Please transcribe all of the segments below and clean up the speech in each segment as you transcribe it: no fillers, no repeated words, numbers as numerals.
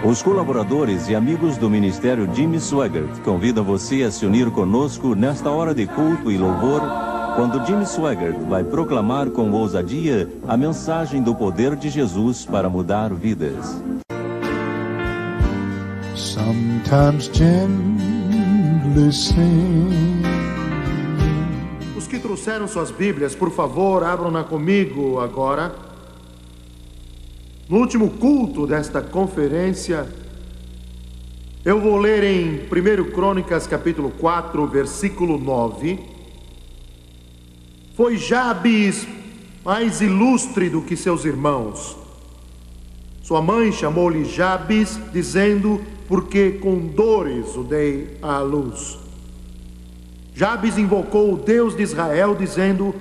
Os colaboradores e amigos do Ministério Jimmy Swaggart convidam você a se unir conosco nesta hora de culto e louvor, quando Jimmy Swaggart vai proclamar com ousadia a mensagem do poder de Jesus para mudar vidas. Sometimes gently sing. Os que trouxeram suas Bíblias, por favor, abram-na comigo agora. No último culto desta conferência, eu vou ler em 1 Crônicas, capítulo 4, versículo 9. Foi Jabes mais ilustre do que seus irmãos. Sua mãe chamou-lhe Jabes, dizendo, porque com dores o dei à luz. Jabes invocou o Deus de Israel, dizendo,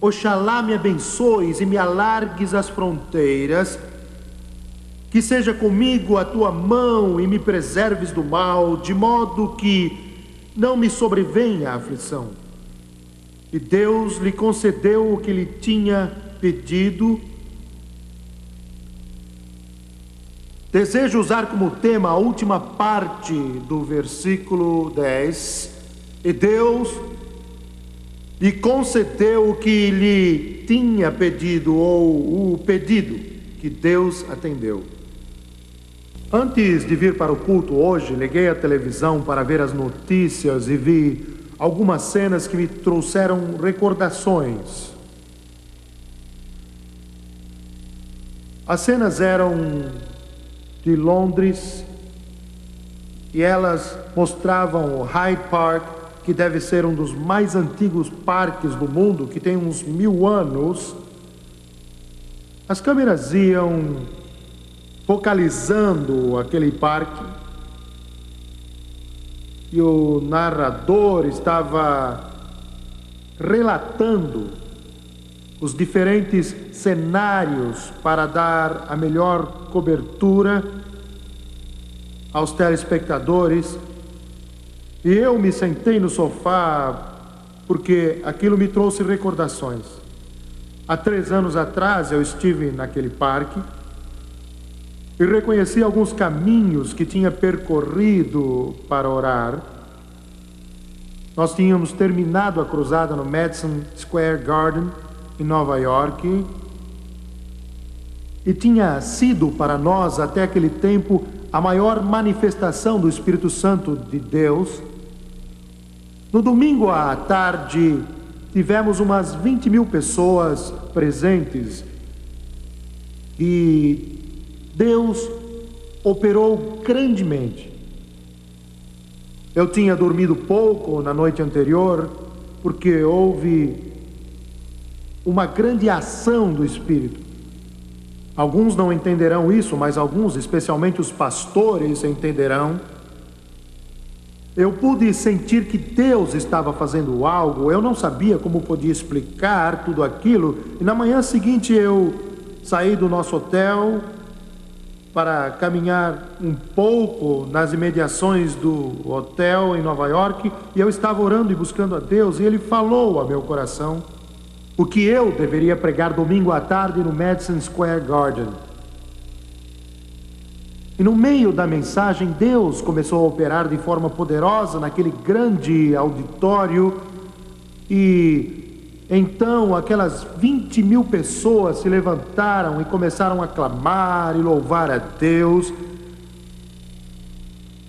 Oxalá me abençoes e me alargues as fronteiras, que seja comigo a tua mão e me preserves do mal, de modo que não me sobrevenha a aflição. E Deus lhe concedeu o que lhe tinha pedido. Desejo usar como tema a última parte do versículo 10. E Deus lhe concedeu o que lhe tinha pedido, ou o pedido que Deus atendeu. Antes de vir para o culto hoje, liguei a televisão para ver as notícias e vi algumas cenas que me trouxeram recordações. As cenas eram de Londres e elas mostravam o Hyde Park, que deve ser um dos mais antigos parques do mundo, que tem uns 1000 anos. As câmeras iam focalizando aquele parque e o narrador estava relatando os diferentes cenários para dar a melhor cobertura aos telespectadores. E eu me sentei no sofá porque aquilo me trouxe recordações. Há 3 anos atrás eu estive naquele parque e reconheci alguns caminhos que tinha percorrido para orar. Nós tínhamos terminado a cruzada no Madison Square Garden, em Nova York, e tinha sido para nós até aquele tempo a maior manifestação do Espírito Santo de Deus. No domingo à tarde, tivemos umas 20.000 pessoas presentes e Deus operou grandemente. Eu tinha dormido pouco na noite anterior, porque houve uma grande ação do Espírito. Alguns não entenderão isso, mas alguns, especialmente os pastores, entenderão. Eu pude sentir que Deus estava fazendo algo. Eu não sabia como podia explicar tudo aquilo. E na manhã seguinte eu saí do nosso hotel para caminhar um pouco nas imediações do hotel em Nova York. E eu estava orando e buscando a Deus. E Ele falou ao meu coração o que eu deveria pregar domingo à tarde no Madison Square Garden. E no meio da mensagem, Deus começou a operar de forma poderosa naquele grande auditório. E então aquelas 20.000 pessoas se levantaram e começaram a clamar e louvar a Deus.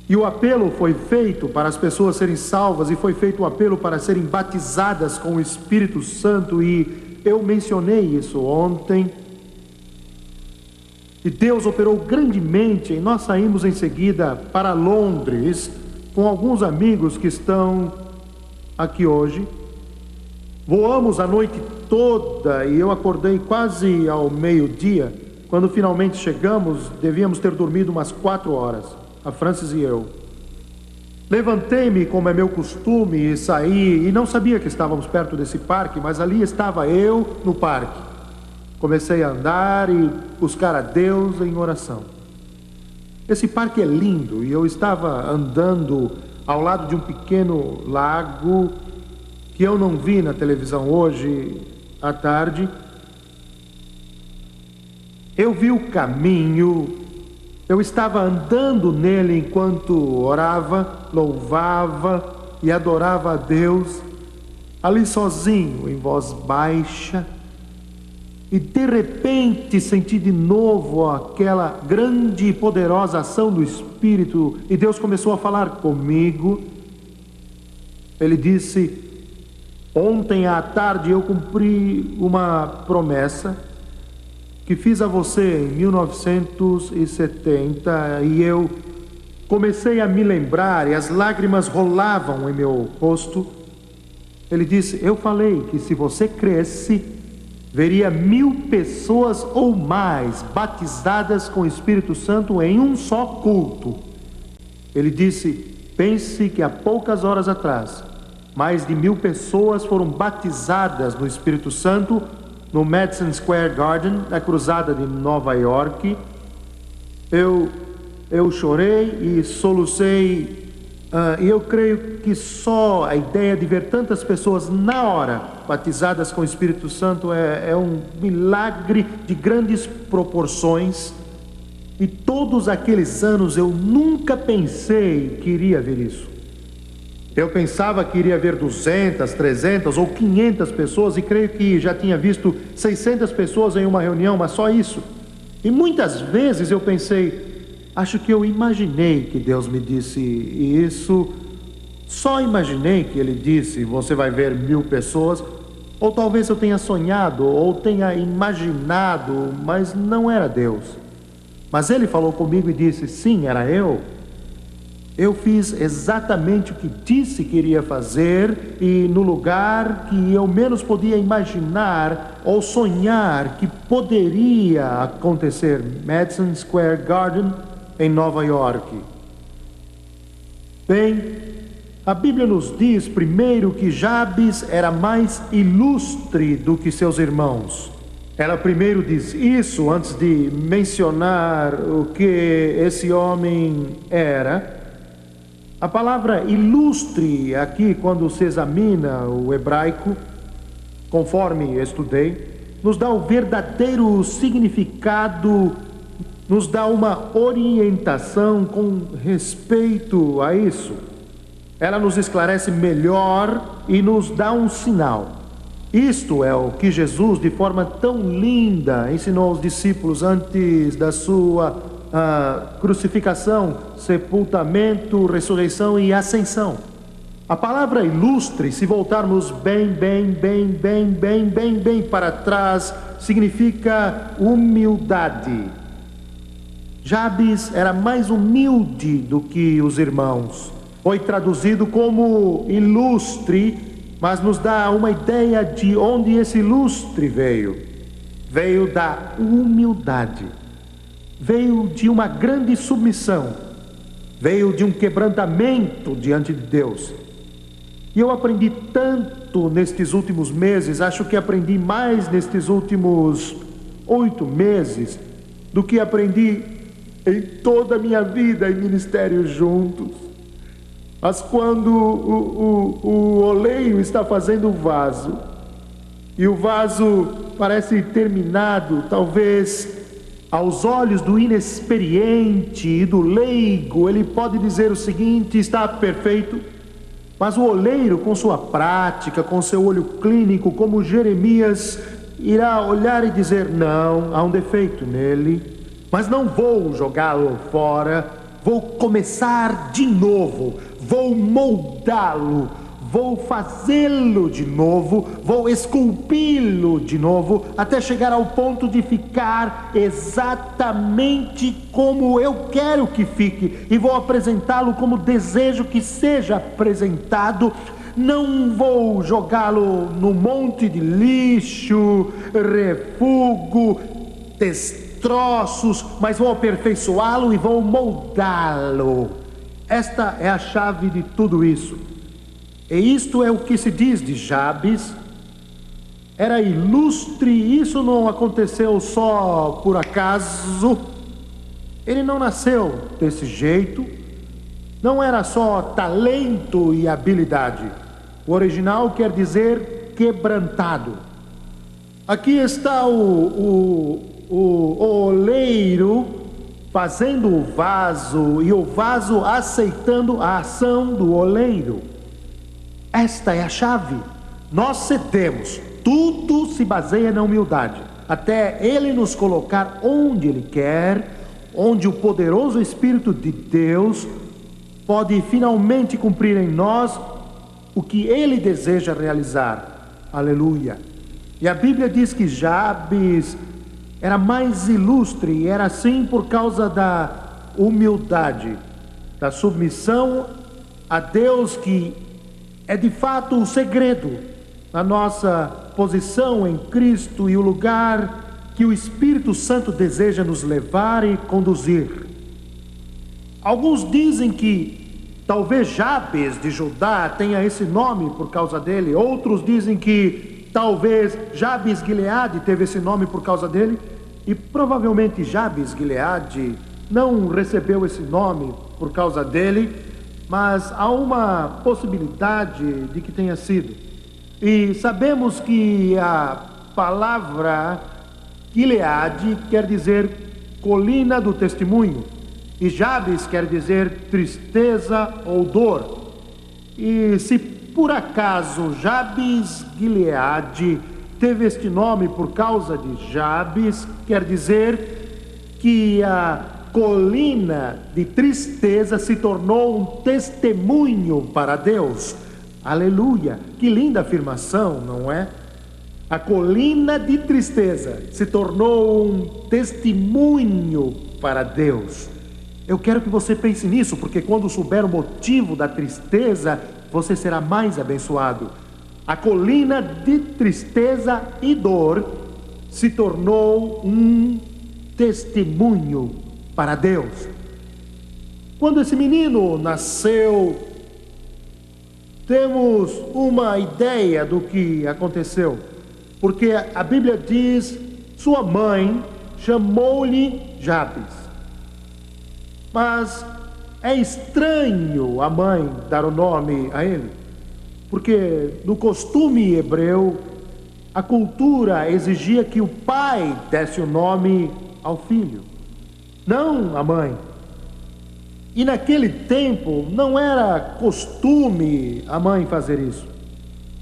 E o apelo foi feito para as pessoas serem salvas, e foi feito o apelo para serem batizadas com o Espírito Santo. E eu mencionei isso ontem. E Deus operou grandemente, e nós saímos em seguida para Londres com alguns amigos que estão aqui hoje. Voamos a noite toda e eu acordei quase ao meio-dia. Quando finalmente chegamos, devíamos ter dormido umas 4 horas, a Francis e eu. Levantei-me, como é meu costume, e saí, e não sabia que estávamos perto desse parque, mas ali estava eu no parque. Comecei a andar e buscar a Deus em oração. Esse parque é lindo e eu estava andando ao lado de um pequeno lago que eu não vi na televisão hoje à tarde. Eu vi o caminho Eu estava andando nele enquanto orava, louvava e adorava a Deus, ali sozinho, em voz baixa, e de repente senti de novo aquela grande e poderosa ação do Espírito, e Deus começou a falar comigo. Ele disse: ontem à tarde eu cumpri uma promessa que fiz a você em 1970, e eu comecei a me lembrar e as lágrimas rolavam em meu rosto. Ele disse: eu falei que se você cresce, veria 1000 pessoas ou mais batizadas com o Espírito Santo em um só culto. Ele disse: pense que há poucas horas atrás, mais de 1000 pessoas foram batizadas no Espírito Santo no Madison Square Garden, na cruzada de Nova York. Eu chorei e solucei, e eu creio que só a ideia de ver tantas pessoas na hora batizadas com o Espírito Santo é um milagre de grandes proporções. E todos aqueles anos eu nunca pensei que iria ver isso. Eu pensava que iria ver 200, 300 ou 500 pessoas, e creio que já tinha visto 600 pessoas em uma reunião, mas só isso. E muitas vezes eu pensei: acho que eu imaginei que Deus me disse isso, só imaginei que Ele disse: você vai ver 1000 pessoas, ou talvez eu tenha sonhado, ou tenha imaginado, mas não era Deus. Mas Ele falou comigo e disse: sim, era eu. Eu fiz exatamente o que disse que iria fazer, e no lugar que eu menos podia imaginar ou sonhar que poderia acontecer, Madison Square Garden, em Nova York. Bem, a Bíblia nos diz primeiro que Jabes era mais ilustre do que seus irmãos. Ela primeiro diz isso antes de mencionar o que esse homem era. A palavra ilustre aqui, quando se examina o hebraico, conforme estudei, nos dá o verdadeiro significado, nos dá uma orientação com respeito a isso. Ela nos esclarece melhor e nos dá um sinal. Isto é o que Jesus, de forma tão linda, ensinou aos discípulos antes da sua crucificação, sepultamento, ressurreição e ascensão. A palavra ilustre, se voltarmos bem para trás, significa humildade. Jabes era mais humilde do que os irmãos. Foi traduzido como ilustre, mas nos dá uma ideia de onde esse ilustre veio. Veio da humildade. Veio de uma grande submissão, veio de um quebrantamento diante de Deus. E eu aprendi tanto nestes últimos meses, acho que aprendi mais nestes últimos 8 meses do que aprendi em toda a minha vida em ministério juntos. Mas quando o oleiro está fazendo o vaso, e o vaso parece terminado, talvez aos olhos do inexperiente e do leigo, ele pode dizer o seguinte: está perfeito. Mas o oleiro, com sua prática, com seu olho clínico, como Jeremias, irá olhar e dizer: não, há um defeito nele, mas não vou jogá-lo fora, vou começar de novo, vou moldá-lo, vou fazê-lo de novo, vou esculpi-lo de novo, até chegar ao ponto de ficar exatamente como eu quero que fique, e vou apresentá-lo como desejo que seja apresentado. Não vou jogá-lo no monte de lixo, refúgio, destroços, mas vou aperfeiçoá-lo e vou moldá-lo. Esta é a chave de tudo isso. E isto é o que se diz de Jabes. Era ilustre, e isso não aconteceu só por acaso. Ele não nasceu desse jeito. Não era só talento e habilidade. O original quer dizer quebrantado. Aqui está o oleiro fazendo o vaso e o vaso aceitando a ação do oleiro. Esta é a chave. Nós cedemos. Tudo se baseia na humildade, até Ele nos colocar onde Ele quer, onde o poderoso Espírito de Deus pode finalmente cumprir em nós o que Ele deseja realizar. Aleluia! E a Bíblia diz que Jabes era mais ilustre, e era assim por causa da humildade, da submissão a Deus, que é de fato o segredo na nossa posição em Cristo e o lugar que o Espírito Santo deseja nos levar e conduzir. Alguns dizem que talvez Jabes de Judá tenha esse nome por causa dele. Outros dizem que talvez Jabes Gileade teve esse nome por causa dele. E provavelmente Jabes Gileade não recebeu esse nome por causa dele, mas há uma possibilidade de que tenha sido. E sabemos que a palavra Gileade quer dizer colina do testemunho, e Jabes quer dizer tristeza ou dor. E se por acaso Jabes Gileade teve este nome por causa de Jabes, quer dizer que a colina de tristeza se tornou um testemunho para Deus. Aleluia! Que linda afirmação, não é? A colina de tristeza se tornou um testemunho para Deus. Eu quero que você pense nisso, porque quando souber o motivo da tristeza, você será mais abençoado. A colina de tristeza e dor se tornou um testemunho para Deus. Quando esse menino nasceu, temos uma ideia do que aconteceu, porque a Bíblia diz: sua mãe chamou-lhe Jabes. Mas é estranho a mãe dar o nome a ele, porque no costume hebreu, a cultura exigia que o pai desse o nome ao filho, não a mãe. E naquele tempo não era costume a mãe fazer isso.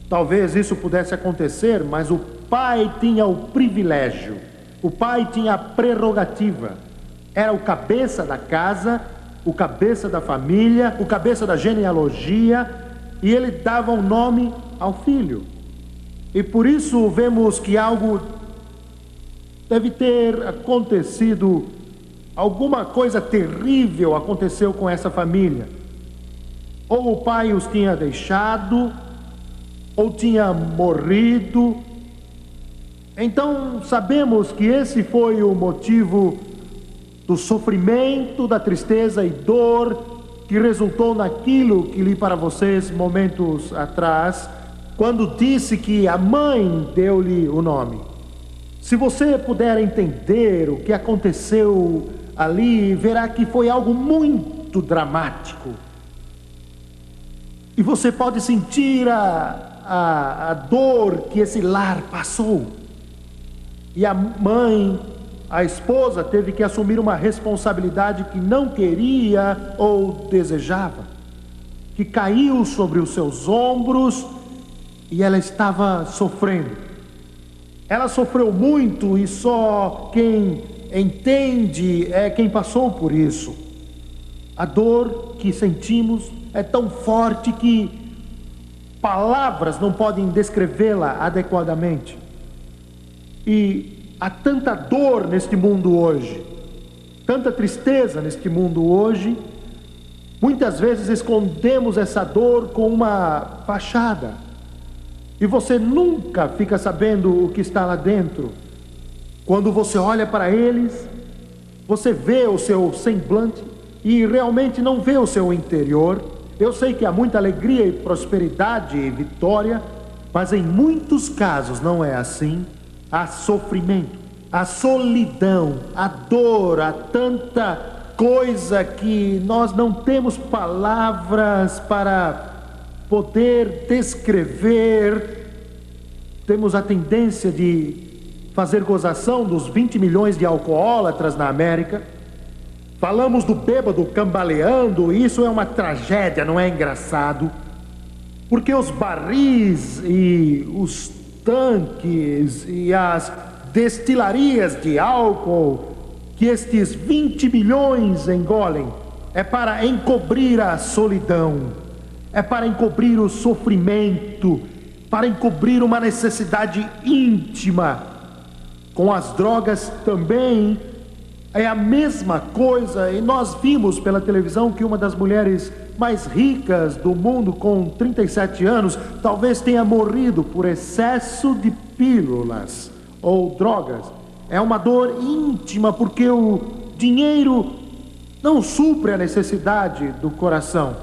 Talvez isso pudesse acontecer, mas o pai tinha o privilégio, o pai tinha a prerrogativa. Era o cabeça da casa, o cabeça da família, o cabeça da genealogia, e ele dava o nome ao filho. E por isso vemos que algo deve ter acontecido. Alguma coisa terrível aconteceu com essa família. Ou o pai os tinha deixado, ou tinha morrido. Então sabemos que esse foi o motivo do sofrimento, da tristeza e dor que resultou naquilo que li para vocês momentos atrás, quando disse que a mãe deu-lhe o nome. Se você puder entender o que aconteceu ali, verá que foi algo muito dramático. E você pode sentir a dor que esse lar passou. E a mãe, a esposa, teve que assumir uma responsabilidade que não queria ou desejava, que caiu sobre os seus ombros, e ela estava sofrendo. Ela sofreu muito, e só quem entende é quem passou por isso. A dor que sentimos é tão forte que palavras não podem descrevê-la adequadamente. E há tanta dor neste mundo hoje, tanta tristeza neste mundo hoje. Muitas vezes escondemos essa dor com uma fachada, e você nunca fica sabendo o que está lá dentro. Quando você olha para eles, você vê o seu semblante e realmente não vê o seu interior. Eu sei que há muita alegria e prosperidade e vitória, mas em muitos casos não é assim. Há sofrimento, há solidão, há dor, há tanta coisa que nós não temos palavras para poder descrever. Temos a tendência de fazer gozação dos 20 milhões de alcoólatras na América, Falamos do bêbado cambaleando, e isso é uma tragédia, não é engraçado? Porque os barris e os tanques e as destilarias de álcool que estes 20 milhões engolem é para encobrir a solidão, é para encobrir o sofrimento, para encobrir uma necessidade íntima. Com as drogas também é a mesma coisa, e nós vimos pela televisão que uma das mulheres mais ricas do mundo, com 37 anos, talvez tenha morrido por excesso de pílulas ou drogas. É uma dor íntima, porque o dinheiro não supre a necessidade do coração.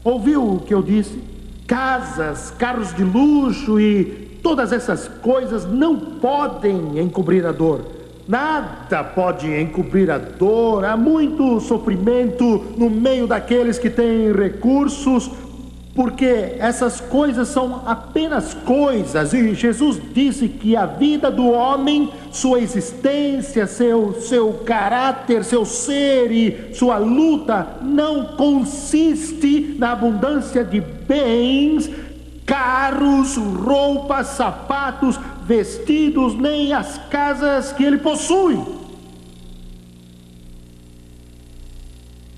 Ouviu o que eu disse? Casas, carros de luxo e todas essas coisas não podem encobrir a dor. Nada pode encobrir a dor. Há muito sofrimento no meio daqueles que têm recursos, porque essas coisas são apenas coisas. E Jesus disse que a vida do homem, sua existência, seu caráter, seu ser e sua luta não consiste na abundância de bens, carros, roupas, sapatos, vestidos, nem as casas que ele possui.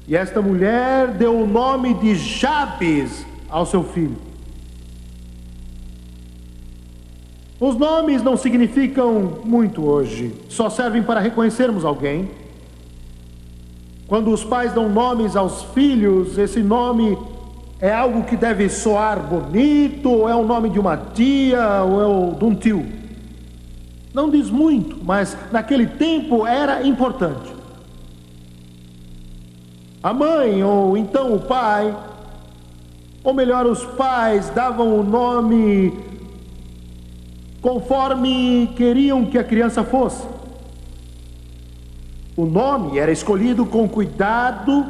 E esta mulher deu o nome de Jabes ao seu filho. Os nomes não significam muito hoje, só servem para reconhecermos alguém. Quando os pais dão nomes aos filhos, esse nome é algo que deve soar bonito, ou é o nome de uma tia, ou é de um tio. Não diz muito, mas naquele tempo era importante. A mãe, ou então o pai, ou melhor, os pais davam o nome conforme queriam que a criança fosse. O nome era escolhido com cuidado.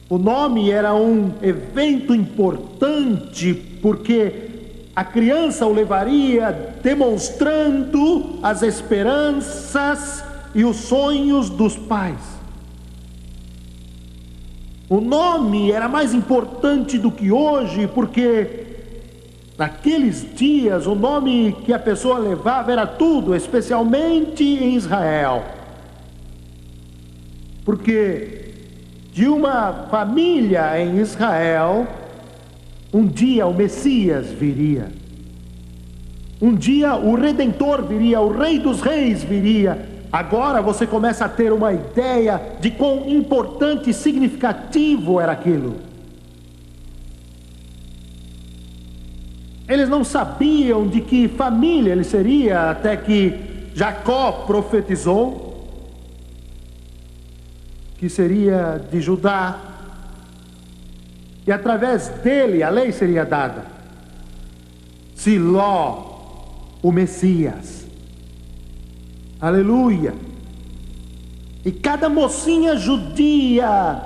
O nome era um evento importante, porque a criança o levaria demonstrando as esperanças e os sonhos dos pais. O nome era mais importante do que hoje, porque naqueles dias o nome que a pessoa levava era tudo, especialmente em Israel. Porque de uma família em Israel, um dia o Messias viria. Um dia o Redentor viria, o Rei dos Reis viria. Agora você começa a ter uma ideia de quão importante e significativo era aquilo. Eles não sabiam de que família ele seria, até que Jacó profetizou que seria de Judá. E através dele a lei seria dada. Siló, o Messias. Aleluia. E cada mocinha judia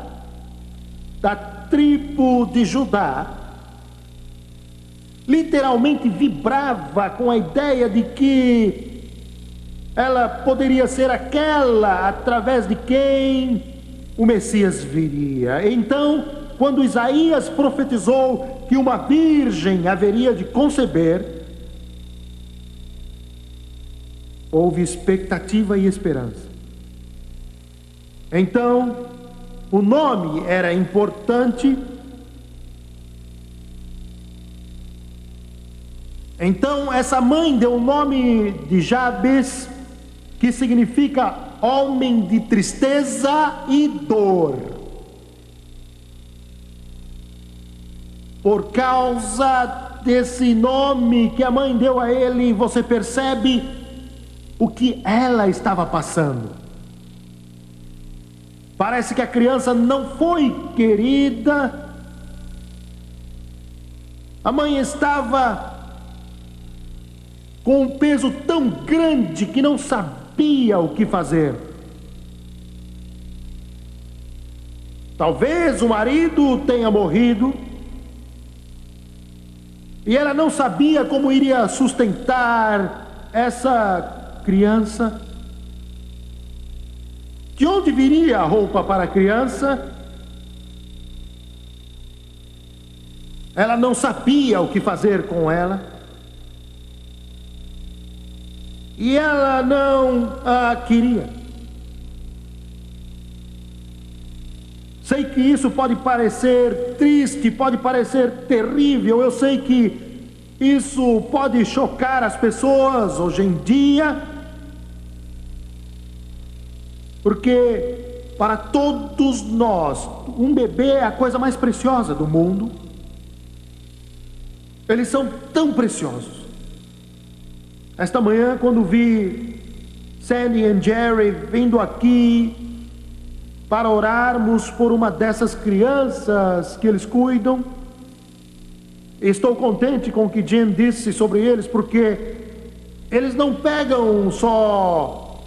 da tribo de Judá literalmente vibrava com a ideia de que ela poderia ser aquela através de quem o Messias viria. Então, quando Isaías profetizou que uma virgem haveria de conceber, houve expectativa e esperança. Então, o nome era importante. Então, essa mãe deu o nome de Jabes, que significa homem de tristeza e dor. Por causa desse nome que a mãe deu a ele, você percebe o que ela estava passando. Parece que a criança não foi querida. A mãe estava com um peso tão grande que não sabia o que fazer. Talvez o marido tenha morrido e ela não sabia como iria sustentar essa criança. De onde viria a roupa para a criança? Ela não sabia o que fazer com ela. E ela não a queria. Sei que isso pode parecer triste, pode parecer terrível. Eu sei que isso pode chocar as pessoas hoje em dia. Porque para todos nós, um bebê é a coisa mais preciosa do mundo. Eles são tão preciosos. Esta manhã, quando vi Sandy e Jerry vindo aqui para orarmos por uma dessas crianças que eles cuidam, estou contente com o que Jim disse sobre eles, porque eles não pegam só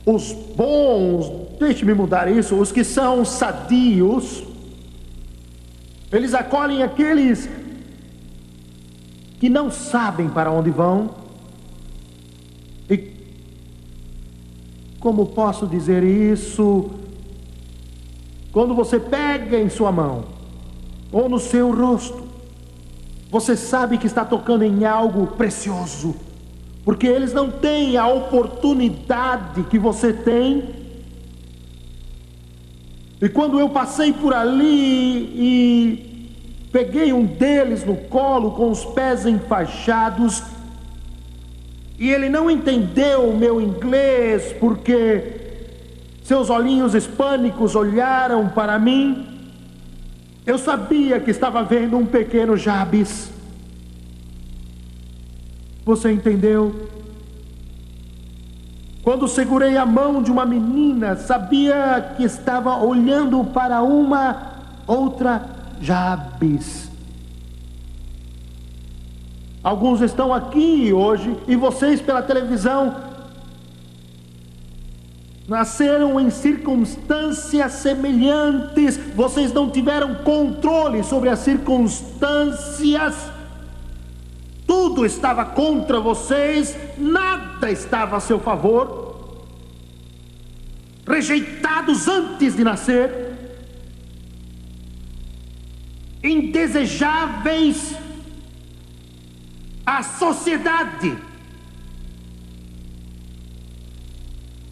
os bons, deixe-me mudar isso, os que são sadios. Eles acolhem aqueles que não sabem para onde vão. E como posso dizer isso? Quando você pega em sua mão ou no seu rosto, você sabe que está tocando em algo precioso, porque eles não têm a oportunidade que você tem. E quando eu passei por ali e peguei um deles no colo com os pés enfaixados, e ele não entendeu o meu inglês, porque seus olhinhos hispânicos olharam para mim, eu sabia que estava vendo um pequeno Jabes. Você entendeu? Quando segurei a mão de uma menina, sabia que estava olhando para uma outra Jabes. Alguns estão aqui hoje e vocês pela televisão nasceram em circunstâncias semelhantes. Vocês não tiveram controle sobre as circunstâncias. Tudo estava contra vocês, nada estava a seu favor. Rejeitados antes de nascer, indesejáveis à sociedade,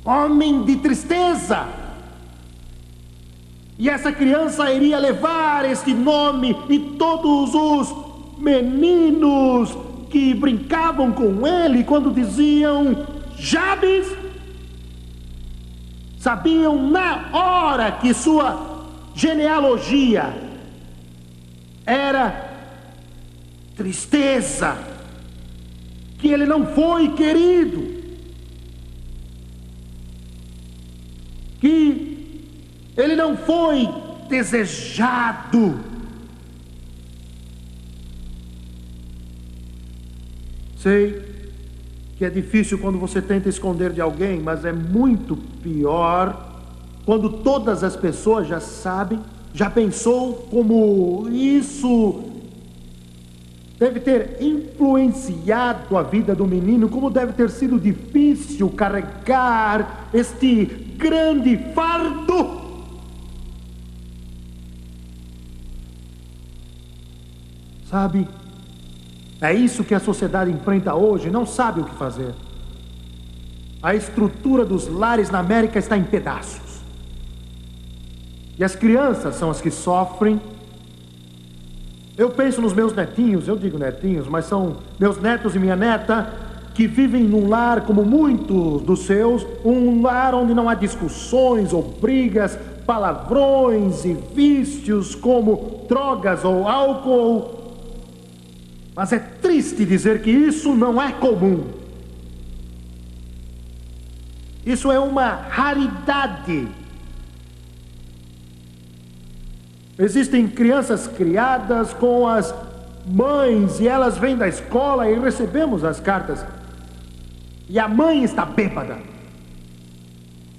homem de tristeza. E essa criança iria levar este nome, e todos os meninos que brincavam com ele quando diziam Jabes, sabiam na hora que sua genealogia era tristeza, que ele não foi querido, que ele não foi desejado. Sei que é difícil quando você tenta esconder de alguém, mas é muito pior quando todas as pessoas já sabem. Já pensou como isso deve ter influenciado a vida do menino? Como deve ter sido difícil carregar este grande fardo? Sabe? É isso que a sociedade enfrenta hoje, não sabe o que fazer. A estrutura dos lares na América está em pedaços. E as crianças são as que sofrem. Eu penso nos meus netinhos, eu digo netinhos, mas são meus netos e minha neta, que vivem num lar como muitos dos seus, um lar onde não há discussões ou brigas, palavrões e vícios como drogas ou álcool. Mas é triste dizer que isso não é comum. Isso é uma raridade. Existem crianças criadas com as mães e elas vêm da escola e recebemos as cartas. E a mãe está bêbada.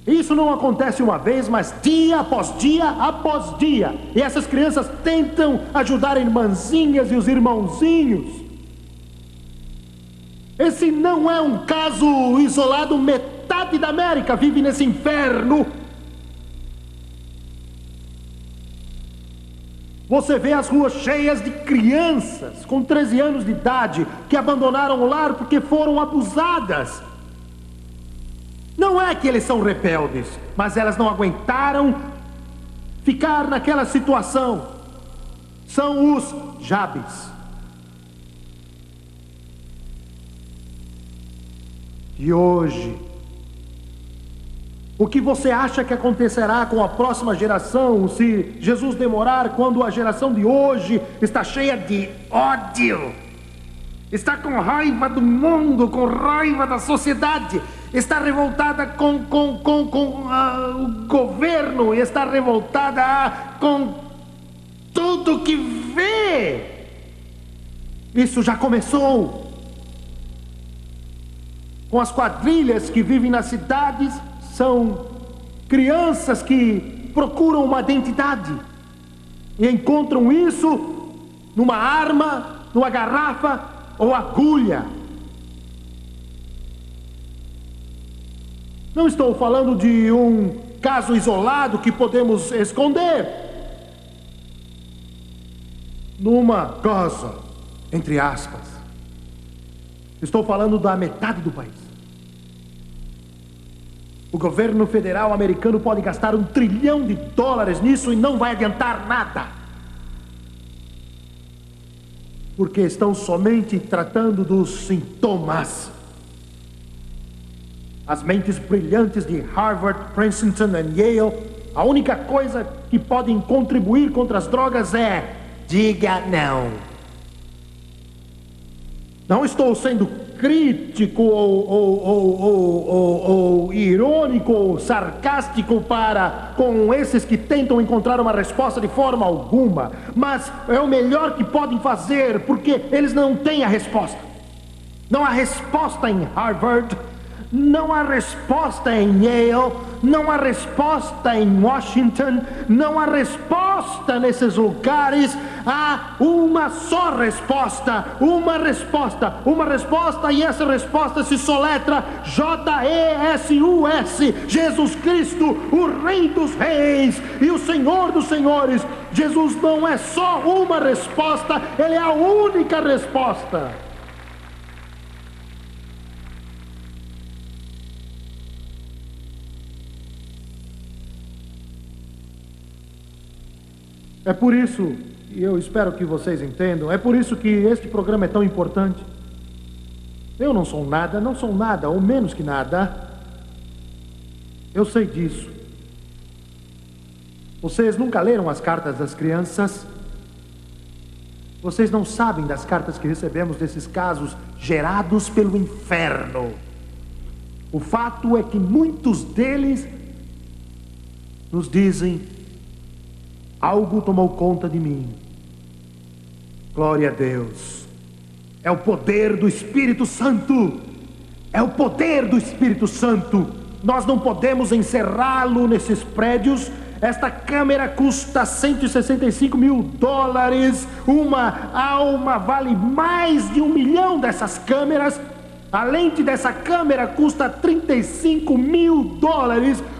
Isso não acontece uma vez, mas dia após dia após dia. E essas crianças tentam ajudar a irmãzinhas e os irmãozinhos. Esse não é um caso isolado. Metade da América vive nesse inferno. Você vê as ruas cheias de crianças com 13 anos de idade que abandonaram o lar porque foram abusadas. Não é que eles são rebeldes, mas elas não aguentaram ficar naquela situação. São os Jabes. E hoje, o que você acha que acontecerá com a próxima geração se Jesus demorar, quando a geração de hoje está cheia de ódio, está com raiva do mundo, com raiva da sociedade, está revoltada com o governo, está revoltada com tudo que vê? Isso já começou com as quadrilhas que vivem nas cidades. São crianças que procuram uma identidade e encontram isso numa arma, numa garrafa ou agulha. Não estou falando de um caso isolado que podemos esconder numa casa, entre aspas. Estou falando da metade do país. O governo federal americano pode gastar $1 trilhão nisso e não vai adiantar nada. Porque estão somente tratando dos sintomas. As mentes brilhantes de Harvard, Princeton e Yale, a única coisa que podem contribuir contra as drogas é: diga não. Não estou sendo crítico ou irônico ou sarcástico com esses que tentam encontrar uma resposta de forma alguma, mas é o melhor que podem fazer, porque eles não têm a resposta. Não há resposta em Harvard, não há resposta em Yale, não há resposta em Washington, não há resposta nesses lugares. Há uma só resposta, uma resposta, e essa resposta se soletra J-E-S-U-S, Jesus Cristo, o Rei dos Reis e o Senhor dos Senhores. Jesus não é só uma resposta, Ele é a única resposta. É por isso, e eu espero que vocês entendam, é por isso que este programa é tão importante. Eu não sou nada, ou menos que nada. Eu sei disso. Vocês nunca leram as cartas das crianças? Vocês não sabem das cartas que recebemos desses casos gerados pelo inferno. O fato é que muitos deles nos dizem: algo tomou conta de mim. Glória a Deus. É o poder do Espírito Santo. É o poder do Espírito Santo. Nós não podemos encerrá-lo nesses prédios. Esta câmera custa $165 mil. Uma alma vale mais de 1 milhão dessas câmeras. A lente dessa câmera custa $35 mil.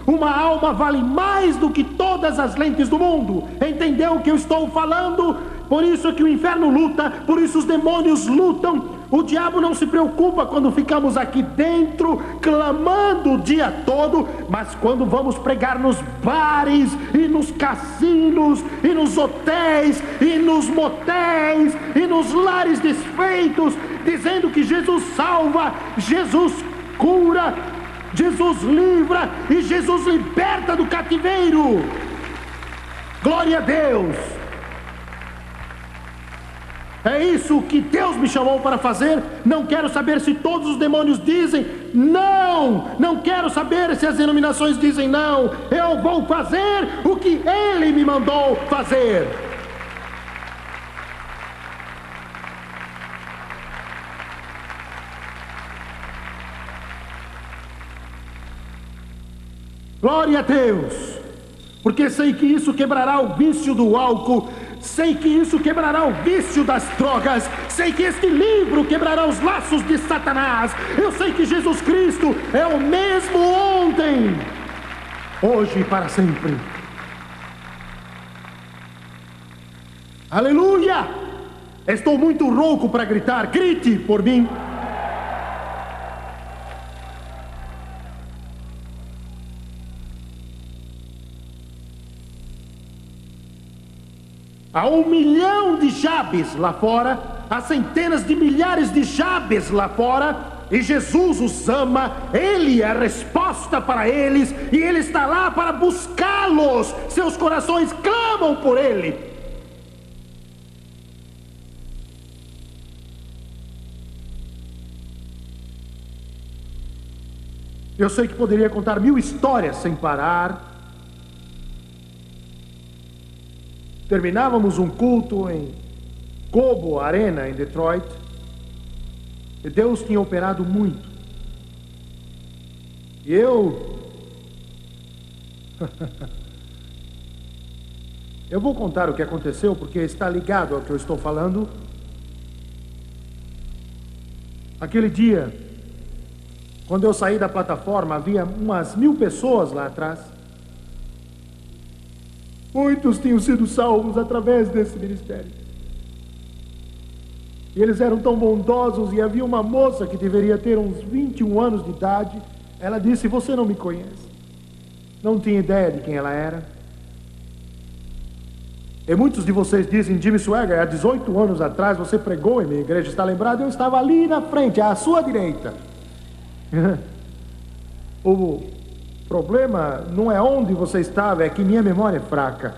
Uma alma vale mais do que todas as lentes do mundo. Entendeu o que eu estou falando? Por isso que o inferno luta, por isso os demônios lutam. O diabo não se preocupa quando ficamos aqui dentro clamando o dia todo, mas quando vamos pregar nos bares e nos cassinos e nos hotéis e nos motéis e nos lares desfeitos, dizendo que Jesus salva, Jesus cura, Jesus livra e Jesus liberta do cativeiro. Glória a Deus. É isso que Deus me chamou para fazer. Não quero saber se todos os demônios dizem não. Não quero saber se as denominações dizem não. Eu vou fazer o que Ele me mandou fazer. Glória a Deus. Porque sei que isso quebrará o vício do álcool. Sei que isso quebrará o vício das drogas. Sei que este livro quebrará os laços de Satanás. Eu sei que Jesus Cristo é o mesmo ontem, hoje e para sempre. Aleluia! Estou muito rouco para gritar. Grite por mim. Há 1 milhão de Jabes lá fora, há centenas de milhares de Jabes lá fora, e Jesus os ama, Ele é a resposta para eles, e Ele está lá para buscá-los. Seus corações clamam por Ele. Eu sei que poderia contar 1000 histórias sem parar. Terminávamos um culto em Cobo Arena, em Detroit, e Deus tinha operado muito. E eu vou contar o que aconteceu, porque está ligado ao que eu estou falando. Aquele dia, quando eu saí da plataforma, havia umas 1000 pessoas lá atrás. Muitos tinham sido salvos através desse ministério. E eles eram tão bondosos, e havia uma moça que deveria ter uns 21 anos de idade. Ela disse: você não me conhece. Não tinha ideia de quem ela era. E muitos de vocês dizem: Jimmy Swaggart, há 18 anos atrás você pregou em minha igreja, está lembrado? Eu estava ali na frente, à sua direita. O problema não é onde você estava, é que minha memória é fraca.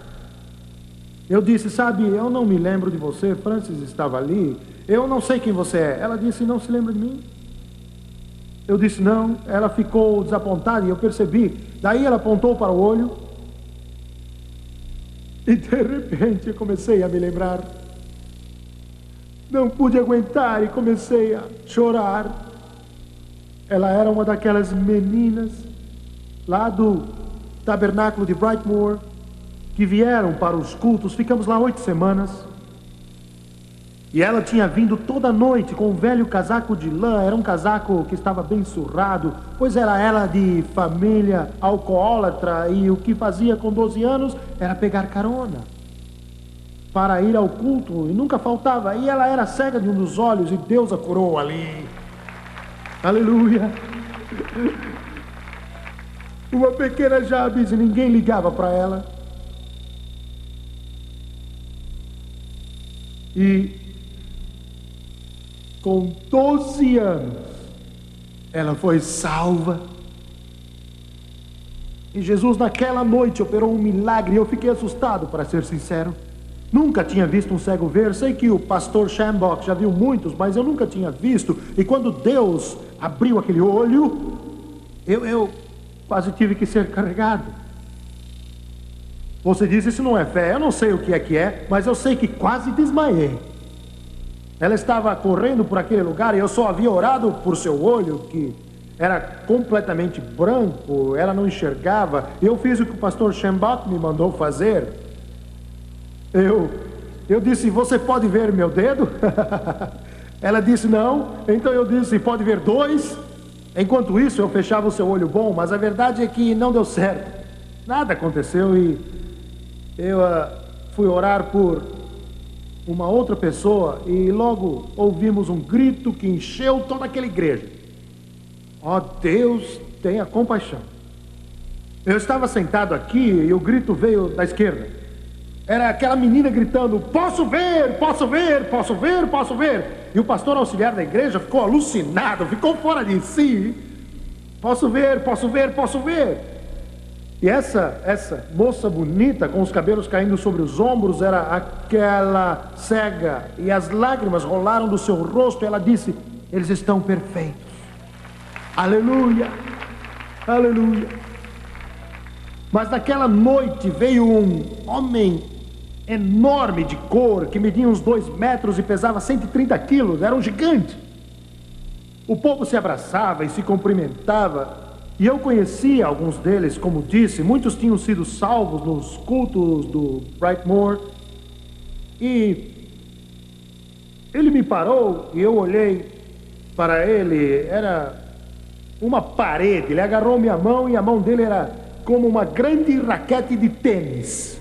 Eu disse: sabe, eu não me lembro de você. Francis estava ali, eu não sei quem você é. Ela disse: não se lembra de mim? Eu disse: não. Ela ficou desapontada, e eu percebi. Daí ela apontou para o olho, e de repente eu comecei a me lembrar. Não pude aguentar e comecei a chorar. Ela era uma daquelas meninas lá do tabernáculo de Brightmoor, que vieram para os cultos. Ficamos lá 8 semanas. E ela tinha vindo toda noite com um velho casaco de lã. Era um casaco que estava bem surrado, pois era ela de família alcoólatra, e o que fazia com 12 anos era pegar carona para ir ao culto, e nunca faltava. E ela era cega de um dos olhos, e Deus a curou ali. Aleluia. Uma pequena Jabes, e ninguém ligava para ela. E com 12 anos ela foi salva. E Jesus naquela noite operou um milagre. Eu fiquei assustado, para ser sincero. Nunca tinha visto um cego ver. Sei que o pastor Schambach já viu muitos, mas eu nunca tinha visto. E quando Deus abriu aquele olho, eu quase tive que ser carregado. Você diz: isso não é fé. Eu não sei o que é, mas eu sei que quase desmaiei. Ela estava correndo por aquele lugar, e eu só havia orado por seu olho, que era completamente branco. Ela não enxergava. Eu fiz o que o pastor Schambach me mandou fazer. Eu disse: você pode ver meu dedo? Ela disse: não. Então eu disse: pode ver 2? Enquanto isso eu fechava o seu olho bom, mas a verdade é que não deu certo. Nada aconteceu, e eu fui orar por uma outra pessoa, e logo ouvimos um grito que encheu toda aquela igreja. Ó, Deus, tenha compaixão. Eu estava sentado aqui, e o grito veio da esquerda. Era aquela menina gritando: posso ver, posso ver, posso ver, posso ver. E o pastor auxiliar da igreja ficou alucinado, ficou fora de si. Posso ver, posso ver, posso ver. E essa moça bonita, com os cabelos caindo sobre os ombros, era aquela cega. E as lágrimas rolaram do seu rosto. E ela disse: eles estão perfeitos. Aleluia, aleluia. Mas naquela noite veio um homem enorme de cor, que media uns 2 metros e pesava 130 quilos, era um gigante. O povo se abraçava e se cumprimentava, e eu conhecia alguns deles, como disse. Muitos tinham sido salvos nos cultos do Brightmoor. E ele me parou, e eu olhei para ele. Era uma parede. Ele agarrou minha mão, e a mão dele era como uma grande raquete de tênis.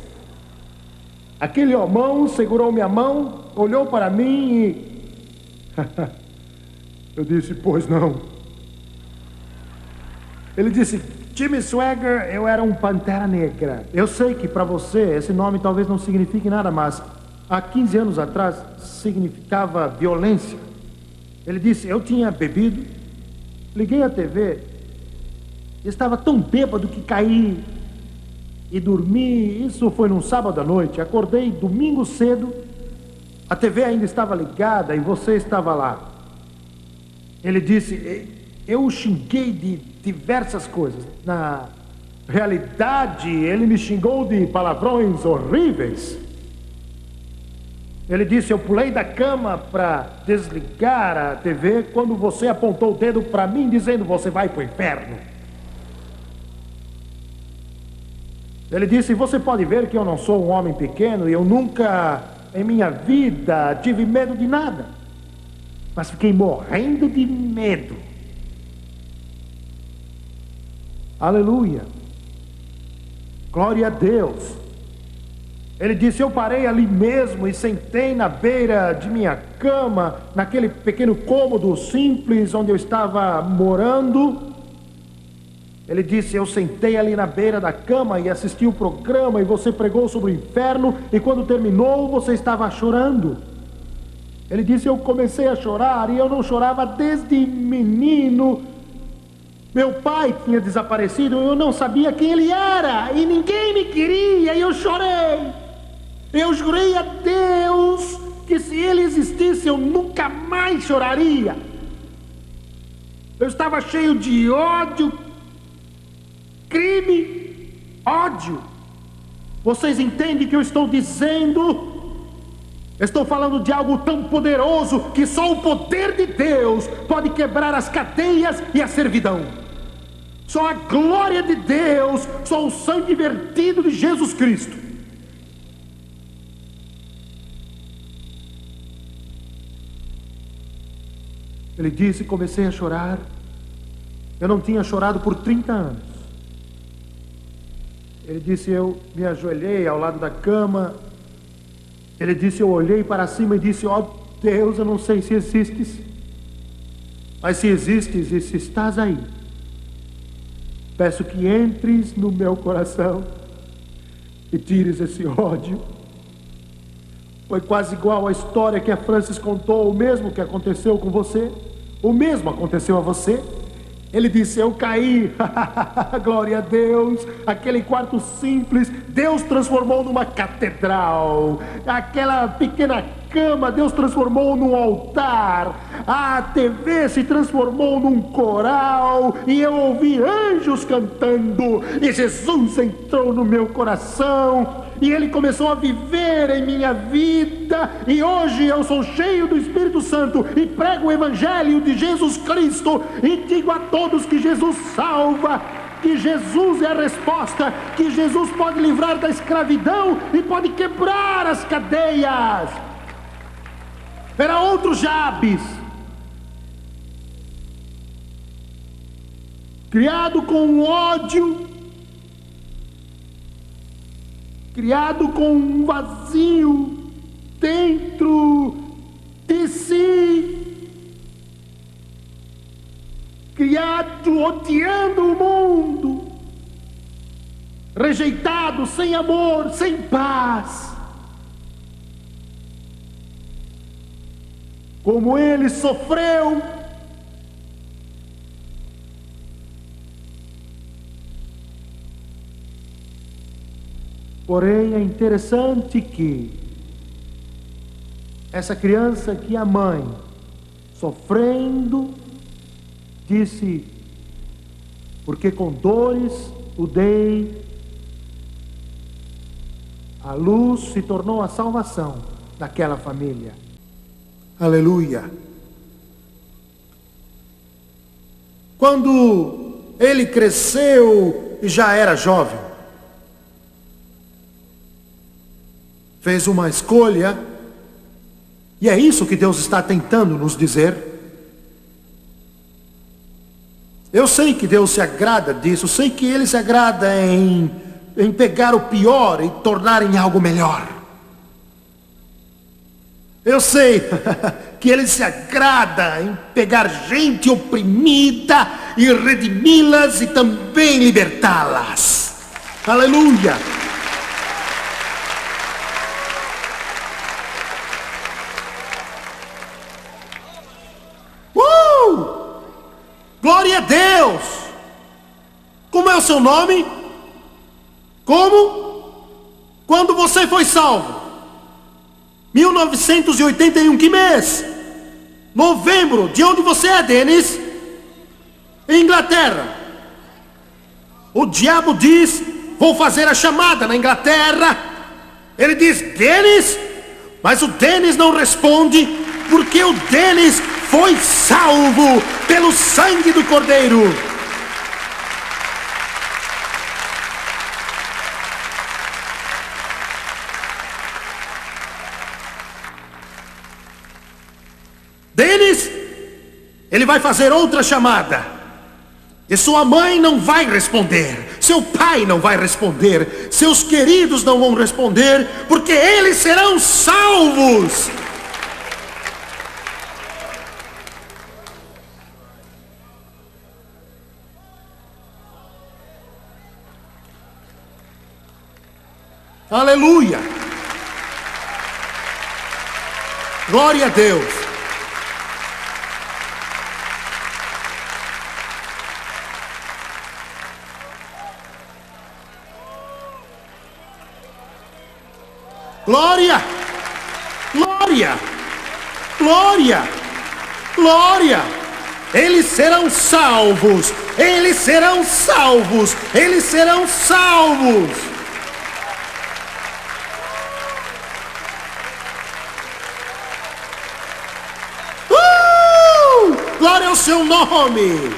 Aquele homão segurou minha mão, olhou para mim e... Eu disse, pois não. Ele disse, Jimmy Swaggart, eu era um pantera negra. Eu sei que para você esse nome talvez não signifique nada, mas há 15 anos atrás significava violência. Ele disse, eu tinha bebido, liguei a TV, estava tão bêbado que caí e dormi. Isso foi num sábado à noite. Acordei domingo cedo, a TV ainda estava ligada e você estava lá. Ele disse, eu o xinguei de diversas coisas. Na realidade, ele me xingou de palavrões horríveis. Ele disse, eu pulei da cama para desligar a TV quando você apontou o dedo para mim dizendo, você vai para o inferno. Ele disse, você pode ver que eu não sou um homem pequeno e eu nunca em minha vida tive medo de nada. Mas fiquei morrendo de medo. Aleluia. Glória a Deus. Ele disse, eu parei ali mesmo e sentei na beira de minha cama, naquele pequeno cômodo simples onde eu estava morando. Ele disse, eu sentei ali na beira da cama e assisti o programa e você pregou sobre o inferno e quando terminou você estava chorando. Ele disse, eu comecei a chorar e eu não chorava desde menino. Meu pai tinha desaparecido, eu não sabia quem ele era e ninguém me queria e eu chorei. Eu jurei a Deus que se ele existisse eu nunca mais choraria. Eu estava cheio de ódio, crime, ódio. Vocês entendem o que eu estou dizendo? Estou falando de algo tão poderoso que só o poder de Deus pode quebrar as cadeias e a servidão. Só a glória de Deus, só o sangue vertido de Jesus Cristo. Ele disse, comecei a chorar. Eu não tinha chorado por 30 anos. Ele disse, eu me ajoelhei ao lado da cama. Ele disse, eu olhei para cima e disse, ó Deus, eu não sei se existes, mas se existes e se estás aí, peço que entres no meu coração e tires esse ódio. Foi quase igual à história que a Francis contou, o mesmo que aconteceu com você, o mesmo aconteceu a você. Ele disse, eu caí, glória a Deus, aquele quarto simples, Deus transformou numa catedral, aquela pequena cama, Deus transformou num altar, a TV se transformou num coral, e eu ouvi anjos cantando, e Jesus entrou no meu coração, e Ele começou a viver em minha vida, e hoje eu sou cheio do Espírito Santo, e prego o Evangelho de Jesus Cristo, e digo a todos que Jesus salva, que Jesus é a resposta, que Jesus pode livrar da escravidão, e pode quebrar as cadeias. Era outro Jabes, criado com ódio, criado com um vazio dentro de si, criado odiando o mundo, rejeitado, sem amor, sem paz. Como ele sofreu, porém é interessante que essa criança que a mãe, sofrendo, disse, porque com dores o dei, a luz se tornou a salvação daquela família. Aleluia. Quando ele cresceu e já era jovem, fez uma escolha, e é isso que Deus está tentando nos dizer. Eu sei que Deus se agrada disso, sei que Ele se agrada em pegar o pior e tornar em algo melhor. Eu sei que ele se agrada em pegar gente oprimida e redimi-las e também libertá-las. Aleluia! Glória a Deus! Como é o seu nome? Como? Quando você foi salvo? 1981, que mês? Novembro. De onde você é, Dennis? Inglaterra. O diabo diz: vou fazer a chamada na Inglaterra. Ele diz: Dennis? Mas o Dennis não responde, porque o Dennis foi salvo pelo sangue do Cordeiro. Dennis, ele vai fazer outra chamada. E sua mãe não vai responder. Seu pai não vai responder. Seus queridos não vão responder, porque eles serão salvos. Aleluia! Glória a Deus! Glória! Glória! Glória! Glória! Eles serão salvos! Eles serão salvos! Eles serão salvos! Glória ao seu nome!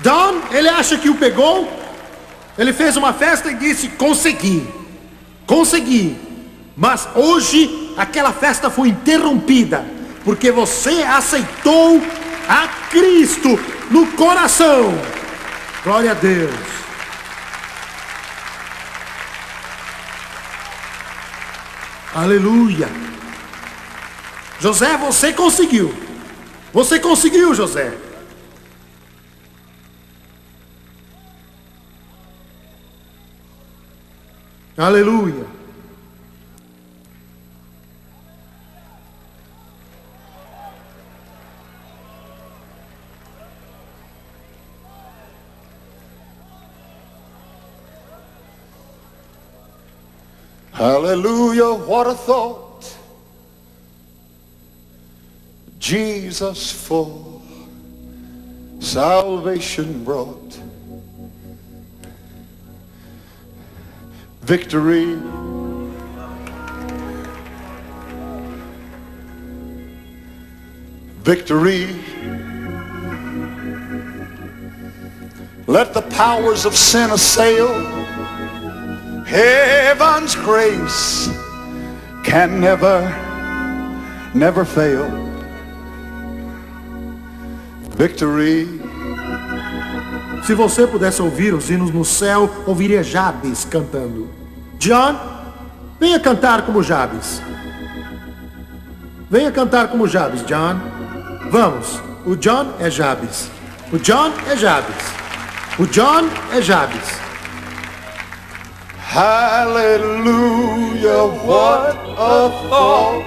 Don, ele acha que o pegou? Ele fez uma festa e disse: consegui, consegui. Mas hoje aquela festa foi interrompida, porque você aceitou a Cristo no coração. Glória a Deus. Aleluia. José, você conseguiu. Você conseguiu, José. Aleluia. Hallelujah, what a thought. Jesus for salvation brought. Victory. Victory. Let the powers of sin assail. Heaven's grace can never fail. Victory. Se você pudesse ouvir os hinos no céu, ouviria Jabes cantando. John, venha cantar como Jabes. Venha cantar como Jabes, John. Vamos, o John é Jabes. O John é Jabes. O John é Jabes. Hallelujah, what a thought.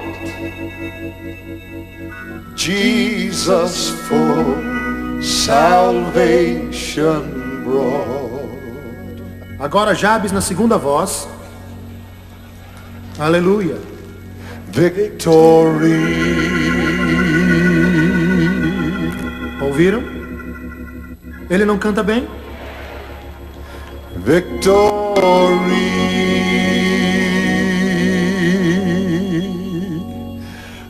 Jesus for salvation brought. Agora Jabes na segunda voz. Aleluia. Victory. Ouviram? Ele não canta bem? Victory.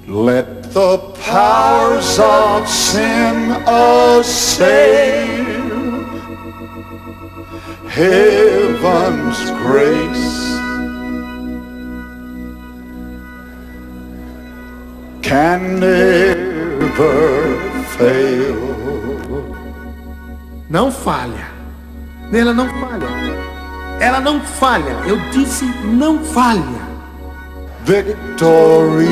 Let the powers of sin assail. Heaven's grace can never fail. Não falha. Nela não falha. Ela não falha. Eu disse não falha. Victory.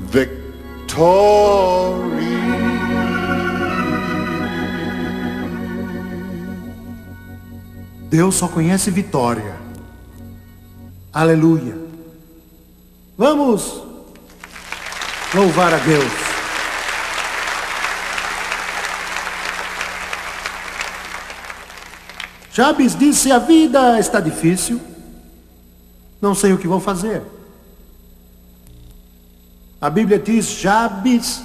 Victory. Deus só conhece vitória. Aleluia. Vamos louvar a Deus. Jabes disse: a vida está difícil, não sei o que vou fazer. A Bíblia diz: Jabes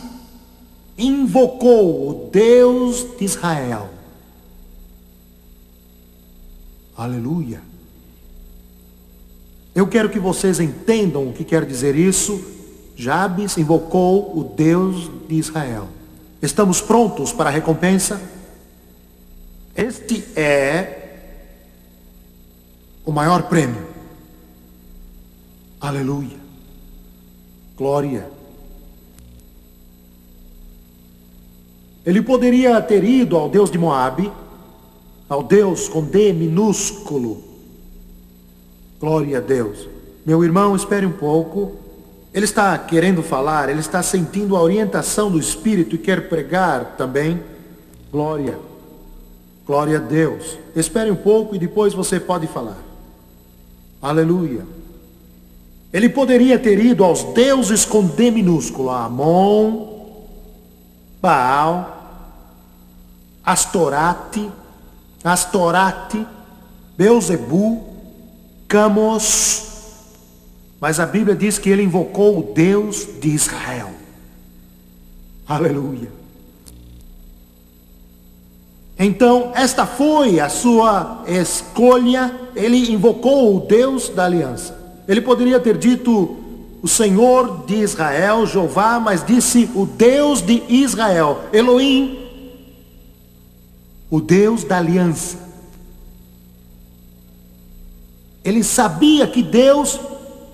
invocou o Deus de Israel. Aleluia. Eu quero que vocês entendam o que quer dizer isso. Jabes invocou o Deus de Israel. Estamos prontos para a recompensa? Este é o maior prêmio. Aleluia. Glória. Ele poderia ter ido ao Deus de Moabe, ao Deus com D minúsculo. Glória a Deus. Meu irmão, espere um pouco. Ele está querendo falar, ele está sentindo a orientação do Espírito e quer pregar também. Glória. Glória a Deus. Espere um pouco e depois você pode falar. Aleluia. Ele poderia ter ido aos deuses com D minúsculo. Amon, Baal, Astorate, Beelzebu, Camos. Mas a Bíblia diz que ele invocou o Deus de Israel. Aleluia. Então, esta foi a sua escolha. Ele invocou o Deus da aliança. Ele poderia ter dito o Senhor de Israel, Jeová, mas disse o Deus de Israel, Elohim, o Deus da aliança. Ele sabia que Deus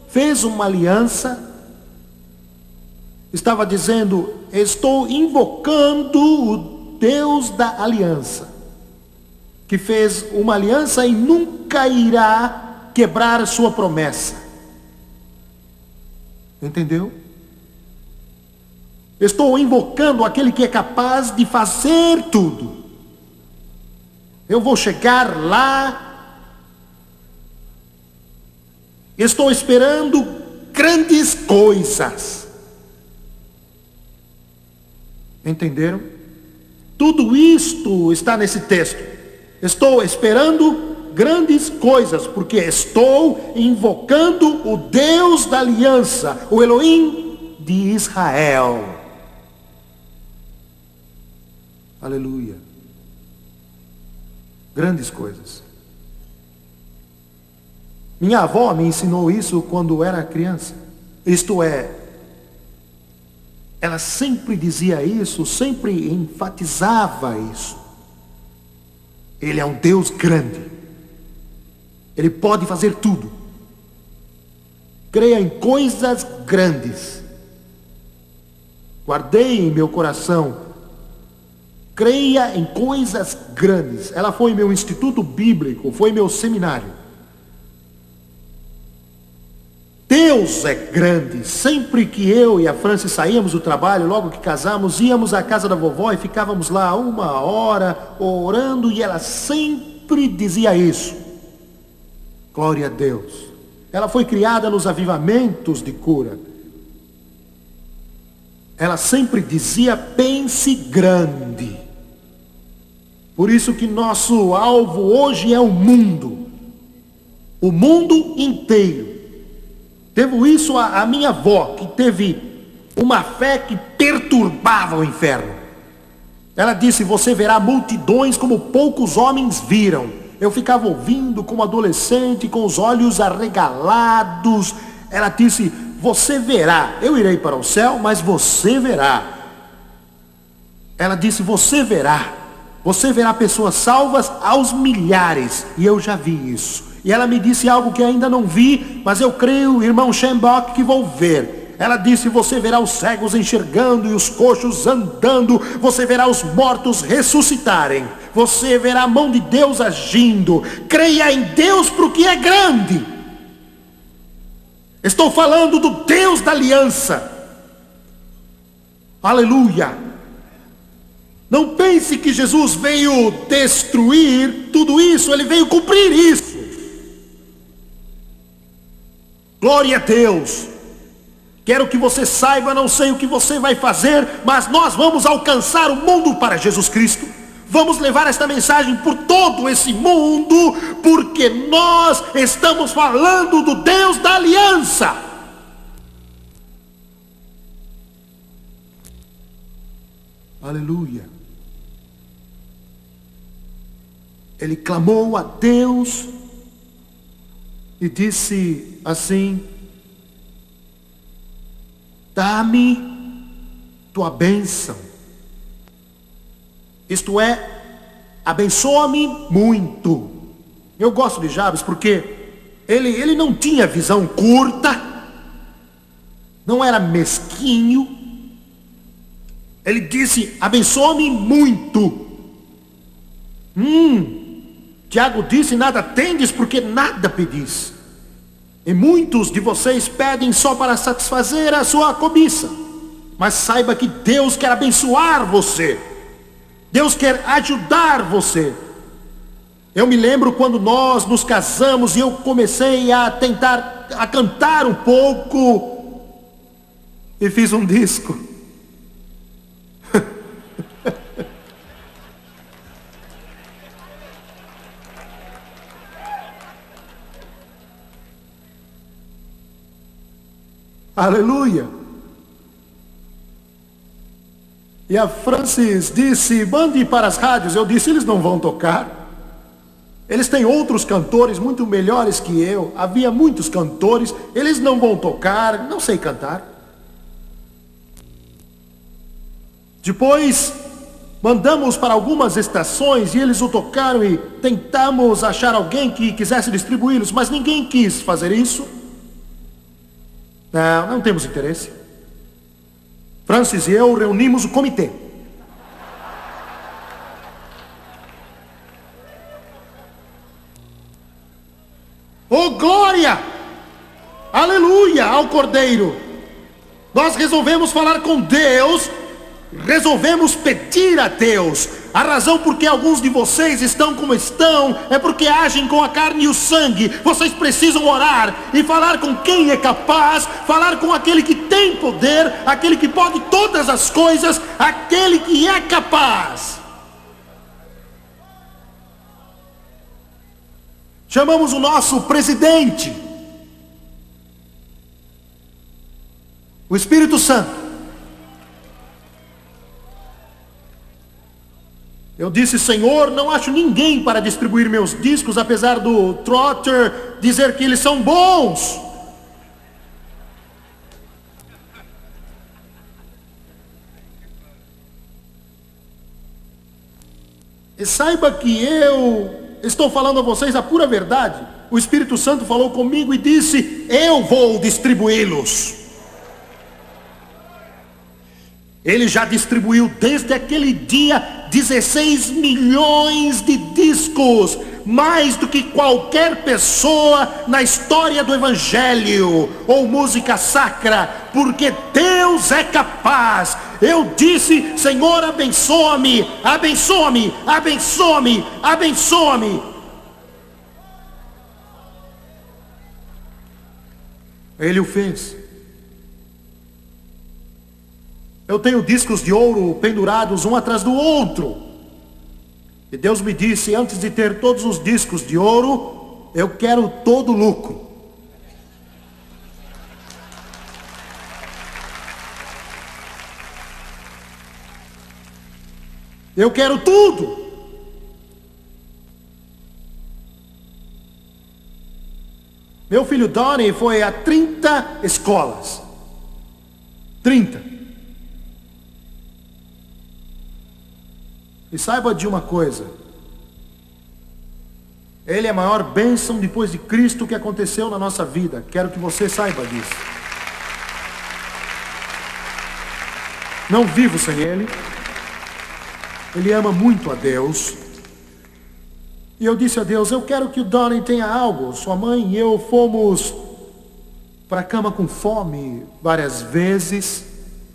fez uma aliança. Estava dizendo: estou invocando o Deus da aliança, que fez uma aliança e nunca irá quebrar a sua promessa. Entendeu? Estou invocando aquele que é capaz de fazer tudo. Eu vou chegar lá. Estou esperando grandes coisas. Entenderam? Tudo isto está nesse texto. Estou esperando grandes coisas, porque estou invocando o Deus da aliança, o Elohim de Israel. Aleluia. Grandes coisas. Minha avó me ensinou isso quando era criança. Isto é, ela sempre dizia isso, sempre enfatizava isso. Ele é um Deus grande. Ele pode fazer tudo. Creia em coisas grandes. Guardei em meu coração. Creia em coisas grandes. Ela foi meu instituto bíblico, foi meu seminário. Deus é grande. Sempre que eu e a Francis saíamos do trabalho, logo que casamos, íamos à casa da vovó e ficávamos lá 1 hora orando, e ela sempre dizia isso. Glória a Deus. Ela foi criada nos avivamentos de cura. Ela sempre dizia: pense grande. Por isso que nosso alvo hoje é o mundo. O mundo inteiro. Devo isso à minha avó, que teve uma fé que perturbava o inferno. Ela disse: você verá multidões como poucos homens viram. Eu ficava ouvindo como adolescente, com os olhos arregalados. Ela disse: você verá. Eu irei para o céu, mas você verá. Ela disse: você verá. Você verá pessoas salvas aos milhares. E eu já vi isso. E ela me disse algo que ainda não vi, mas eu creio, irmão Schembach, que vou ver. Ela disse: você verá os cegos enxergando e os coxos andando, você verá os mortos ressuscitarem, você verá a mão de Deus agindo. Creia em Deus porque é grande. Estou falando do Deus da aliança. Aleluia. Não pense que Jesus veio destruir tudo isso, ele veio cumprir isso. Glória a Deus. Quero que você saiba, não sei o que você vai fazer, mas nós vamos alcançar o mundo para Jesus Cristo. Vamos levar esta mensagem por todo esse mundo, porque nós estamos falando do Deus da aliança. Aleluia. Ele clamou a Deus e disse assim: dá-me tua bênção. Isto é, abençoa-me muito. Eu gosto de Jabes porque ele não tinha visão curta, não era mesquinho. Ele disse: abençoa-me muito. Tiago disse: nada tendes porque nada pedis. E muitos de vocês pedem só para satisfazer a sua cobiça. Mas saiba que Deus quer abençoar você. Deus quer ajudar você. Eu me lembro quando nós nos casamos e eu comecei a tentar a cantar um pouco e fiz um disco. Aleluia. E a Francis disse: mande para as rádios. Eu disse: eles não vão tocar. Eles têm outros cantores muito melhores que eu. Havia muitos cantores. Eles não vão tocar. Não sei cantar. Depois mandamos para algumas estações e eles o tocaram e tentamos achar alguém que quisesse distribuí-los, mas ninguém quis fazer isso. Não temos interesse. Francis e eu reunimos o comitê. Oh, glória! Aleluia ao Cordeiro! Nós resolvemos falar com Deus, resolvemos pedir a Deus. A razão por que alguns de vocês estão como estão é porque agem com a carne e o sangue. Vocês precisam orar e falar com quem é capaz, falar com aquele que tem poder, aquele que pode todas as coisas, aquele que é capaz. Chamamos o nosso presidente, o Espírito Santo. Eu disse: Senhor, não acho ninguém para distribuir meus discos, apesar do Trotter dizer que eles são bons. E saiba que eu estou falando a vocês a pura verdade. O Espírito Santo falou comigo e disse: eu vou distribuí-los. Ele já distribuiu desde aquele dia 16 milhões de discos, mais do que qualquer pessoa na história do Evangelho ou música sacra, porque Deus é capaz. Eu disse: Senhor, abençoa-me, abençoa-me, abençoa-me, abençoa-me. Ele o fez. Eu tenho discos de ouro pendurados um atrás do outro. E Deus me disse: antes de ter todos os discos de ouro, eu quero todo o lucro. Eu quero tudo. Meu filho Donnie foi a 30 escolas. 30. E saiba de uma coisa: ele é a maior bênção depois de Cristo que aconteceu na nossa vida. Quero que você saiba disso. Não vivo sem ele. Ele ama muito a Deus. E eu disse a Deus, eu quero que o Donnie tenha algo. Sua mãe e eu fomos para a cama com fome várias vezes.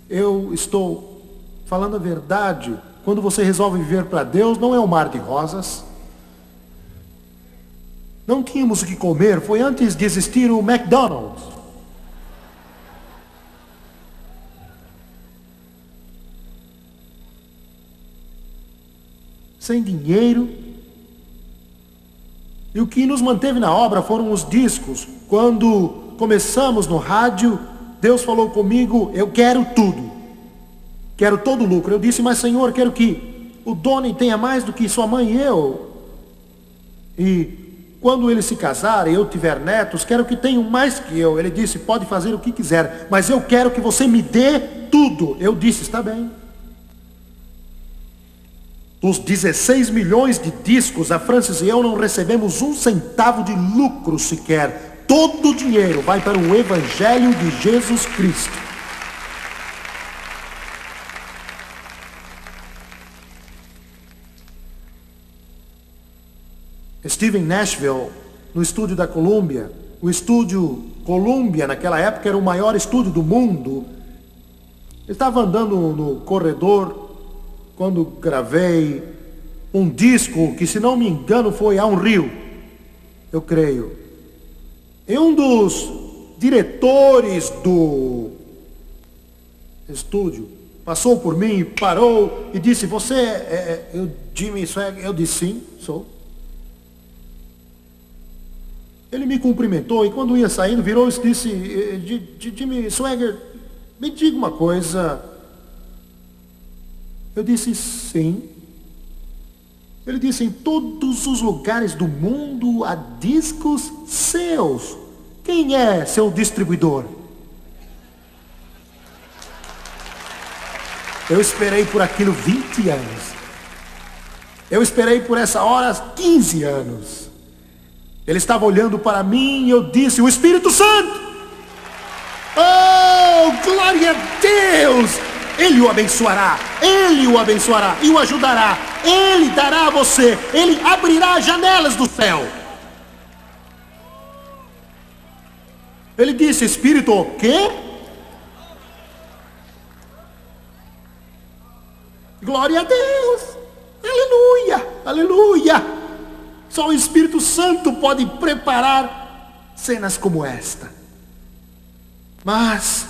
Eu estou falando a verdade. Quando você resolve viver para Deus, não é um mar de rosas. Não tínhamos o que comer. Foi antes de existir o McDonald's. Sem dinheiro. E o que nos manteve na obra foram os discos. Quando começamos no rádio, Deus falou comigo, eu quero tudo. Quero todo o lucro. Eu disse, mas Senhor, quero que o Donnie tenha mais do que sua mãe e eu. E quando ele se casar e eu tiver netos, quero que tenham mais que eu. Ele disse, pode fazer o que quiser, mas eu quero que você me dê tudo. Eu disse, está bem. Dos 16 milhões de discos, a Francis e eu não recebemos um centavo de lucro sequer. Todo o dinheiro vai para o Evangelho de Jesus Cristo. Estive em Nashville, no estúdio da Columbia. O estúdio Columbia, naquela época, era o maior estúdio do mundo. Eu estava andando no corredor quando gravei um disco que, se não me engano, foi Unreal, eu creio. E um dos diretores do estúdio passou por mim, parou e disse, você é o Jimmy Swaggart? Eu disse, sim, sou. Ele me cumprimentou e quando ia saindo, virou e disse, Jimmy Swaggart, me diga uma coisa. Eu disse, sim. Ele disse, em todos os lugares do mundo há discos seus. Quem é seu distribuidor? Eu esperei por aquilo 20 anos. Eu esperei por essa hora 15 anos. Ele estava olhando para mim e eu disse, o Espírito Santo! Oh, glória a Deus! Ele o abençoará, Ele o abençoará e o ajudará. Ele dará a você, Ele abrirá as janelas do céu. Ele disse, Espírito, o quê? Glória a Deus, aleluia, aleluia. Só o Espírito Santo pode preparar cenas como esta. Mas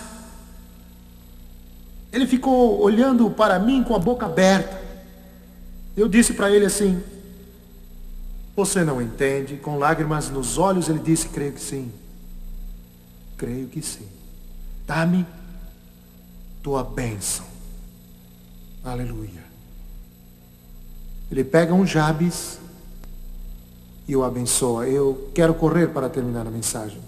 ele ficou olhando para mim com a boca aberta. Eu disse para ele assim, você não entende? Com lágrimas nos olhos ele disse, creio que sim. Creio que sim. Dá-me tua bênção. Aleluia. Ele pega um Jabes e o abençoa. Eu quero correr para terminar a mensagem.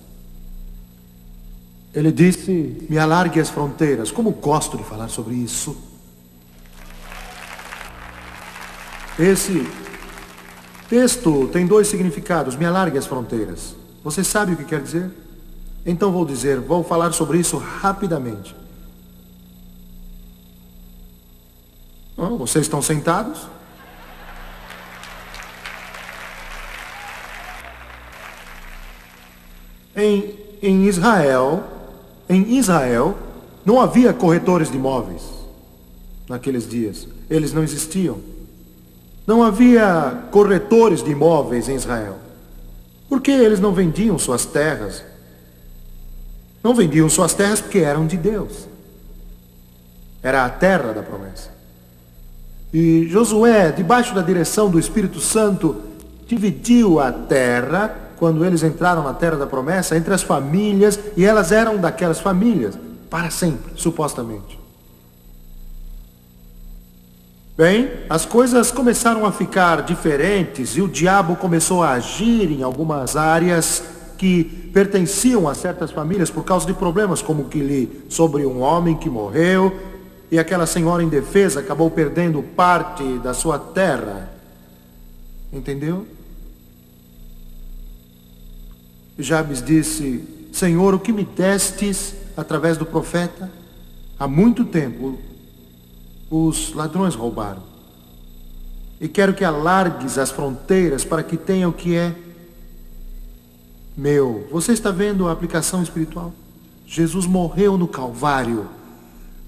Ele disse, me alargue as fronteiras. Como gosto de falar sobre isso. Esse texto tem dois significados. Me alargue as fronteiras. Você sabe o que quer dizer? Então vou falar sobre isso rapidamente. Oh, vocês estão sentados? Em Israel, não havia corretores de imóveis naqueles dias. Eles não existiam. Não havia corretores de imóveis em Israel. Porque eles não vendiam suas terras. Não vendiam suas terras porque eram de Deus. Era a terra da promessa. E Josué, debaixo da direção do Espírito Santo, dividiu a terra, quando eles entraram na terra da promessa, entre as famílias, e elas eram daquelas famílias, para sempre, supostamente. Bem, as coisas começaram a ficar diferentes, e o diabo começou a agir em algumas áreas que pertenciam a certas famílias, por causa de problemas como que li sobre um homem que morreu, e aquela senhora indefesa acabou perdendo parte da sua terra. Entendeu? Jabes disse, Senhor, o que me destes através do profeta? Há muito tempo os ladrões roubaram. E quero que alargues as fronteiras para que tenha o que é meu. Você está vendo a aplicação espiritual? Jesus morreu no Calvário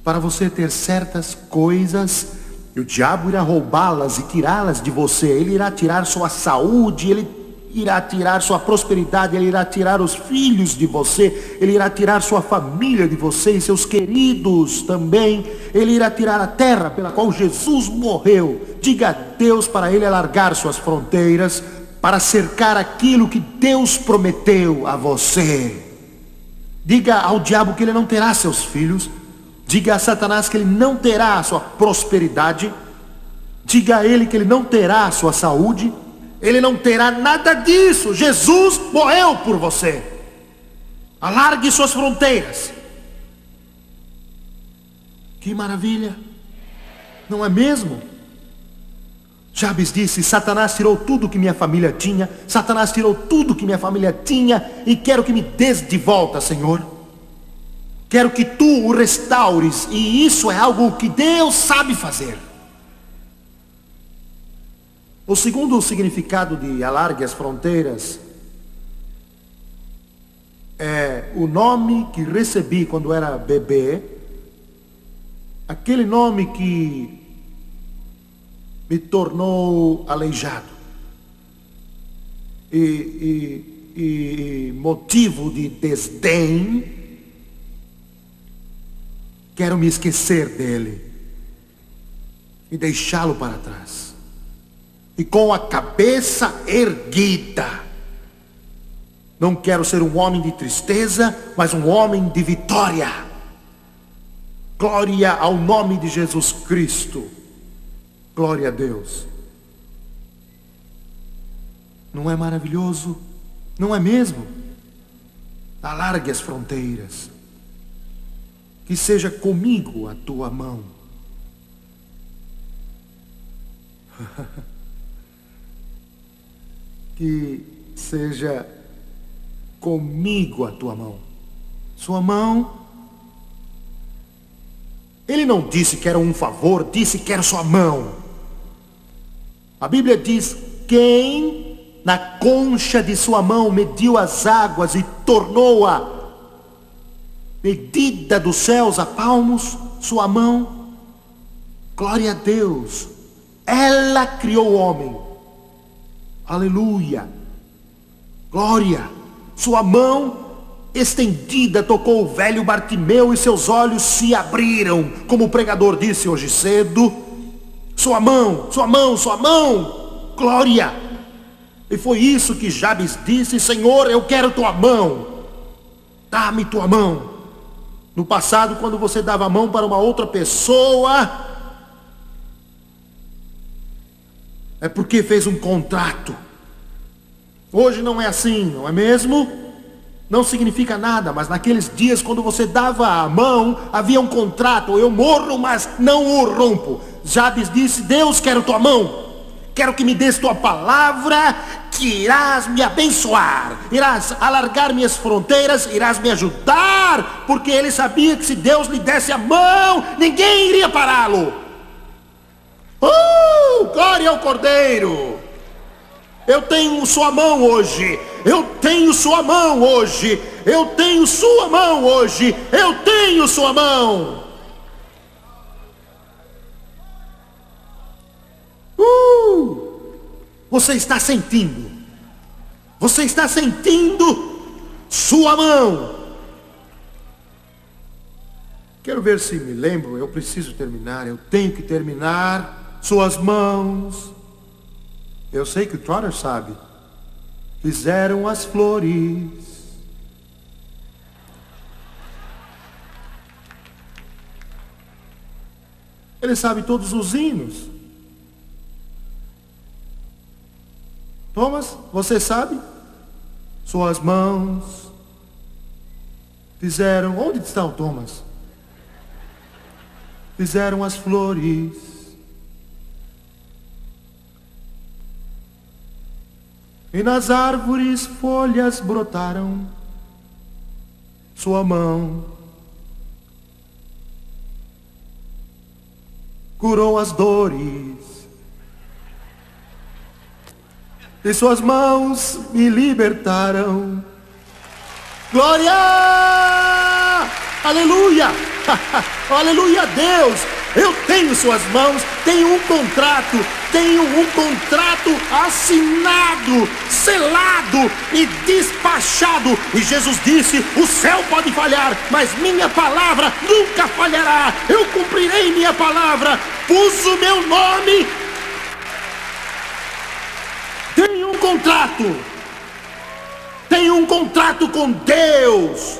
para você ter certas coisas, e o diabo irá roubá-las e tirá-las de você. Ele irá tirar sua saúde, ele irá tirar sua prosperidade, ele irá tirar os filhos de você, ele irá tirar sua família de você e seus queridos também. Ele irá tirar a terra pela qual Jesus morreu. Diga a Deus para ele alargar suas fronteiras, para cercar aquilo que Deus prometeu a você. Diga ao diabo que ele não terá seus filhos. Diga a Satanás que ele não terá a sua prosperidade. Diga a ele que ele não terá a sua saúde. Ele não terá nada disso. Jesus morreu por você. Alargue suas fronteiras. Que maravilha, não é mesmo? Jabes disse: Satanás tirou tudo que minha família tinha. Satanás tirou tudo que minha família tinha, e quero que me des de volta, Senhor. Quero que tu o restaures. E isso é algo que Deus sabe fazer. O segundo significado de alargue as fronteiras é o nome que recebi quando era bebê. Aquele nome que me tornou aleijado e motivo de desdém. Quero me esquecer dele e deixá-lo para trás, e com a cabeça erguida. Não quero ser um homem de tristeza, mas um homem de vitória. Glória ao nome de Jesus Cristo. Glória a Deus. Não é maravilhoso? Não é mesmo? Alargue as fronteiras. Que seja comigo a tua mão. Que seja comigo a tua mão. Sua mão. Ele não disse que era um favor, disse que era sua mão. A Bíblia diz: quem na concha de sua mão mediu as águas e tornou-a medida dos céus a palmos, sua mão. Glória a Deus. Ela criou o homem. Aleluia. Glória. Sua mão estendida tocou o velho Bartimeu e seus olhos se abriram, como o pregador disse hoje cedo. Sua mão, sua mão, sua mão. Glória. E foi isso que Jabes disse: Senhor, eu quero tua mão. Dá-me tua mão. No passado, quando você dava a mão para uma outra pessoa, é porque fez um contrato. Hoje não é assim, não é mesmo? Não significa nada, mas naqueles dias, quando você dava a mão, havia um contrato. Eu morro, mas não o rompo. Jabes disse: Deus, quero tua mão. Quero que me des tua palavra, que irás me abençoar, irás alargar minhas fronteiras, irás me ajudar, porque ele sabia que se Deus lhe desse a mão, ninguém iria pará-lo. Glória ao Cordeiro. Eu tenho sua mão hoje. Eu tenho sua mão hoje. Eu tenho sua mão hoje. Eu tenho sua mão. Você está sentindo? Você está sentindo sua mão? Quero ver se me lembro. Eu preciso terminar. Eu tenho que terminar. Suas mãos. Eu sei que o Trotter sabe. Fizeram as flores. Ele sabe todos os hinos. Thomas, você sabe? Suas mãos fizeram... Onde está o Thomas? Fizeram as flores. E nas árvores folhas brotaram. Sua mão curou as dores, e suas mãos me libertaram. Glória! Aleluia! Aleluia a Deus! Eu tenho suas mãos, tenho um contrato assinado, selado e despachado. E Jesus disse: o céu pode falhar, mas minha palavra nunca falhará. Eu cumprirei minha palavra. Pus o meu nome. Tenho um contrato. Tenho um contrato com Deus.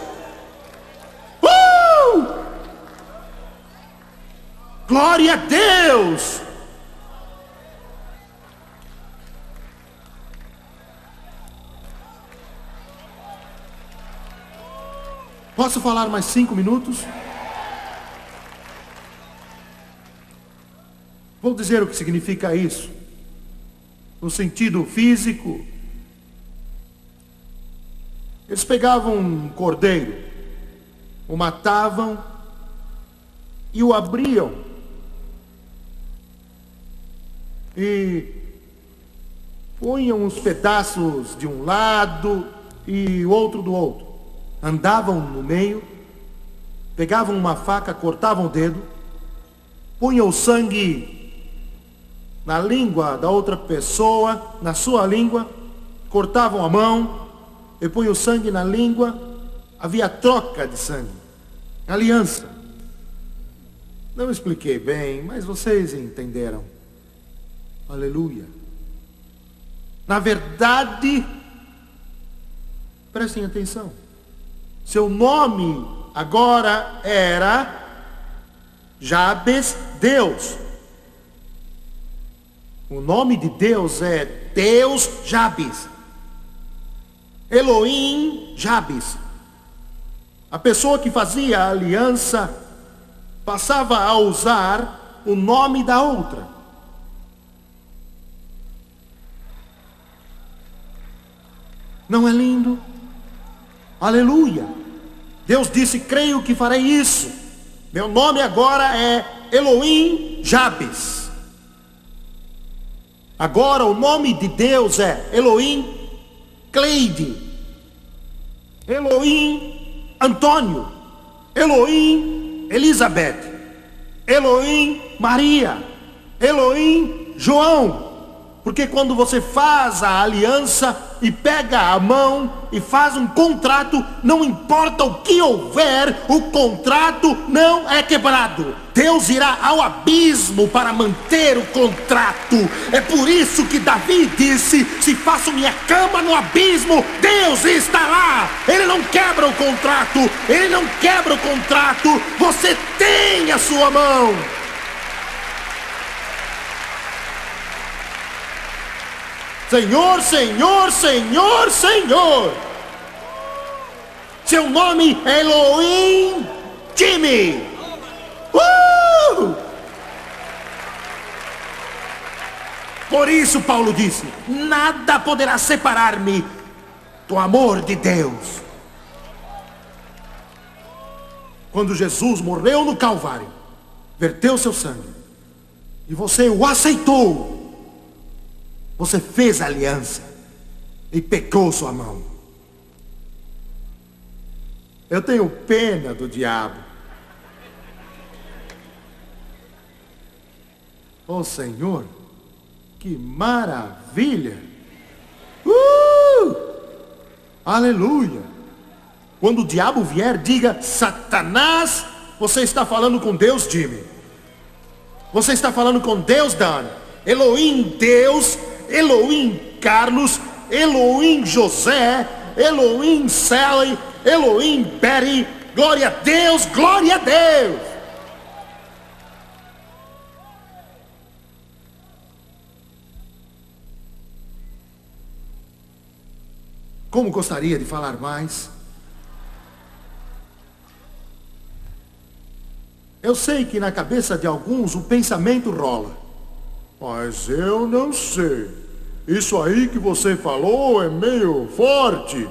Glória a Deus! Posso falar mais 5 minutos? Vou dizer o que significa isso. No sentido físico, eles pegavam um cordeiro, o matavam e o abriam. E punham os pedaços de um lado e o outro do outro. Andavam no meio, pegavam uma faca, cortavam o dedo, punham o sangue na língua da outra pessoa, na sua língua, cortavam a mão e punham o sangue na língua. Havia troca de sangue, aliança. Não expliquei bem, mas vocês entenderam. Aleluia. Na verdade, prestem atenção, seu nome agora era Jabes Deus. O nome de Deus é Deus Jabes, Elohim Jabes. A pessoa que fazia a aliança passava a usar o nome da outra. Não é lindo? Aleluia! Deus disse: creio que farei isso. Meu nome agora é Elohim Jabes. Agora o nome de Deus é Elohim Cleide, Elohim Antônio, Elohim Elizabeth, Elohim Maria, Elohim João. Porque quando você faz a aliança e pega a mão e faz um contrato, não importa o que houver, o contrato não é quebrado. Deus irá ao abismo para manter o contrato. É por isso que Davi disse: se faço minha cama no abismo, Deus está lá. Ele não quebra o contrato. Ele não quebra o contrato. Você tem a sua mão. Senhor, Senhor, Senhor, Senhor. Seu nome é Elohim Jimmy. Por isso Paulo disse: nada poderá separar-me do amor de Deus. Quando Jesus morreu no Calvário, verteu seu sangue, e você o aceitou, você fez aliança e pegou sua mão. Eu tenho pena do diabo. Oh Senhor, que maravilha! Aleluia! Quando o diabo vier, diga: Satanás, você está falando com Deus, Jimmy. Você está falando com Deus, Dan. Elohim Deus, Elohim Carlos, Elohim José, Elohim Sally, Elohim Betty. Glória a Deus, glória a Deus. Como gostaria de falar mais. Eu sei que na cabeça de alguns o pensamento rola: mas eu não sei. Isso aí que você falou é meio forte.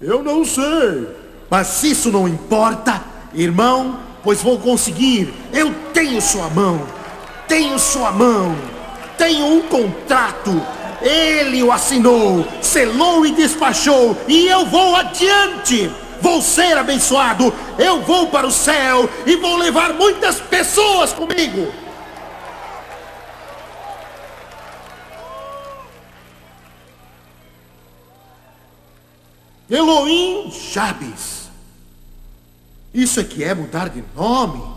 Eu não sei. Mas isso não importa, irmão, pois vou conseguir. Eu tenho sua mão. tenho sua mão, tenho um contrato. Ele o assinou, selou e despachou, e eu vou adiante. Vou ser abençoado, eu vou para o céu e vou levar muitas pessoas comigo. Elohim Jabes. Isso é que é mudar de nome.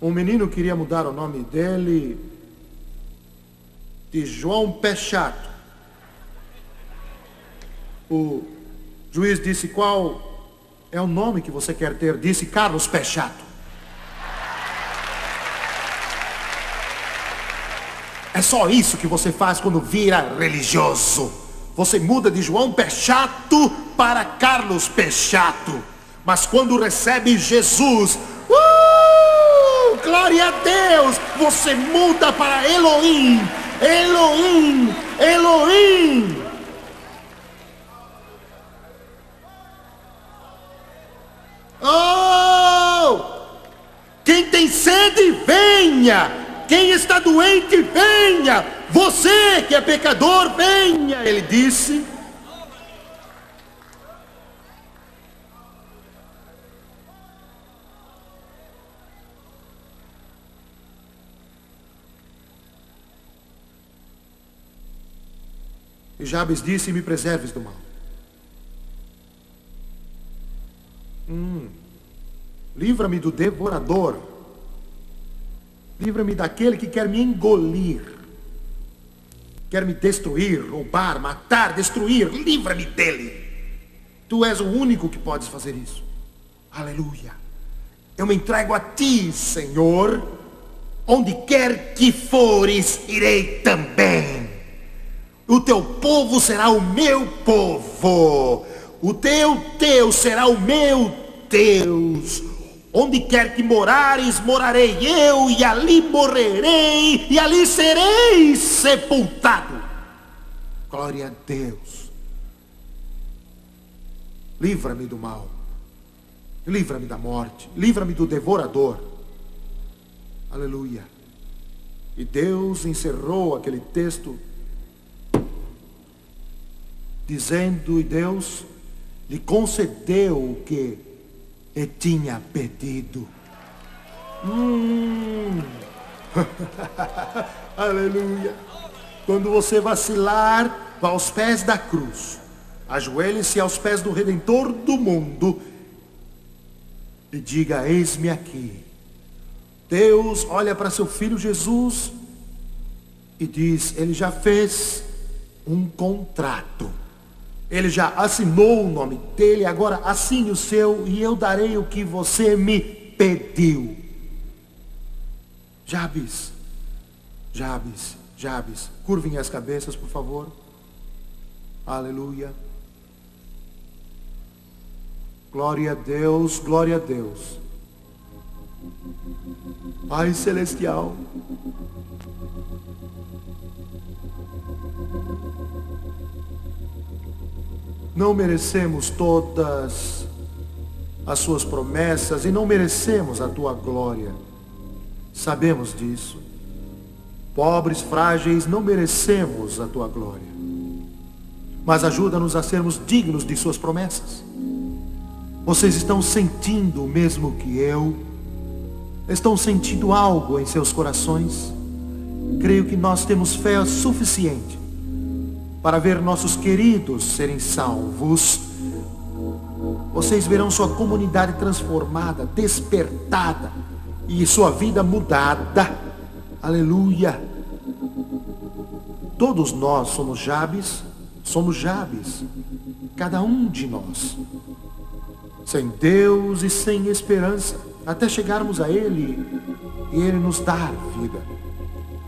Um menino queria mudar o nome dele de João Pé Chato. O juiz disse: qual é o nome que você quer ter? Disse: Carlos Pé Chato. É só isso que você faz quando vira religioso. Você muda de João Pé Chato para Carlos Pé Chato. Mas quando recebe Jesus, glória a Deus, você muda para Elohim, Elohim, Elohim. Oh! Quem tem sede, venha. Quem está doente, venha. Você que é pecador, venha. Ele disse. E Jabes disse: me preserves do mal. Livra-me do devorador. Livra-me daquele que quer me engolir. Quer me destruir, roubar, matar, destruir. Livra-me dele. Tu és o único que podes fazer isso. Aleluia. Eu me entrego a ti, Senhor. Onde quer que fores, irei também. O teu povo será o meu povo. O teu Deus será o meu Deus. Onde quer que morares, morarei eu, e ali morrerei, e ali serei sepultado. Glória a Deus. Livra-me do mal. Livra-me da morte. Livra-me do devorador. Aleluia. E Deus encerrou aquele texto dizendo, e Deus lhe concedeu o que ele tinha pedido. Aleluia. Quando você vacilar, vá aos pés da cruz. Ajoelhe-se aos pés do Redentor do mundo e diga: eis-me aqui. Deus olha para seu filho Jesus e diz: ele já fez um contrato. Ele já assinou o nome dele, agora assine o seu e eu darei o que você me pediu. Jabes, Jabes, Jabes, curvem as cabeças, por favor. Aleluia. Glória a Deus, glória a Deus. Pai Celestial, não merecemos todas as suas promessas e não merecemos a tua glória. Sabemos disso. Pobres, frágeis, não merecemos a tua glória. Mas ajuda-nos a sermos dignos de suas promessas. Vocês estão sentindo o mesmo que eu? Estão sentindo algo em seus corações? Creio que nós temos fé suficiente para ver nossos queridos serem salvos. Vocês verão sua comunidade transformada, despertada e sua vida mudada. Aleluia. Todos nós somos Jabes, cada um de nós, sem Deus e sem esperança, até chegarmos a Ele e Ele nos dar vida.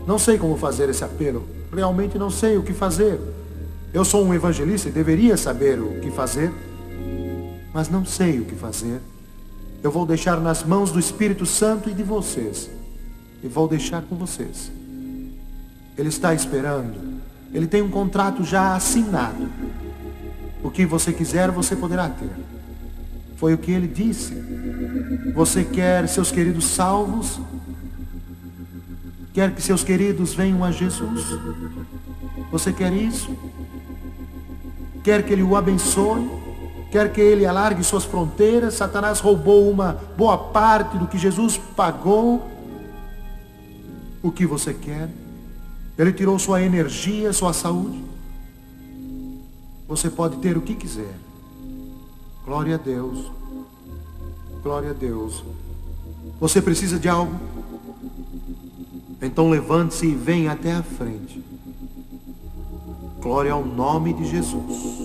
Não sei como fazer esse apelo, realmente não sei o que fazer. Eu sou um evangelista e deveria saber o que fazer, mas não sei o que fazer. Eu vou deixar nas mãos do Espírito Santo e de vocês, e vou deixar com vocês. Ele está esperando, ele tem um contrato já assinado. O que você quiser, você poderá ter. Foi o que ele disse. Você quer seus queridos salvos? Quer que seus queridos venham a Jesus? Você quer isso? Quer que Ele o abençoe? Quer que Ele alargue suas fronteiras? Satanás roubou uma boa parte do que Jesus pagou. O que você quer? Ele tirou sua energia, sua saúde. Você pode ter o que quiser. Glória a Deus. Glória a Deus. Você precisa de algo? Então levante-se e venha até a frente. Glória ao nome de Jesus.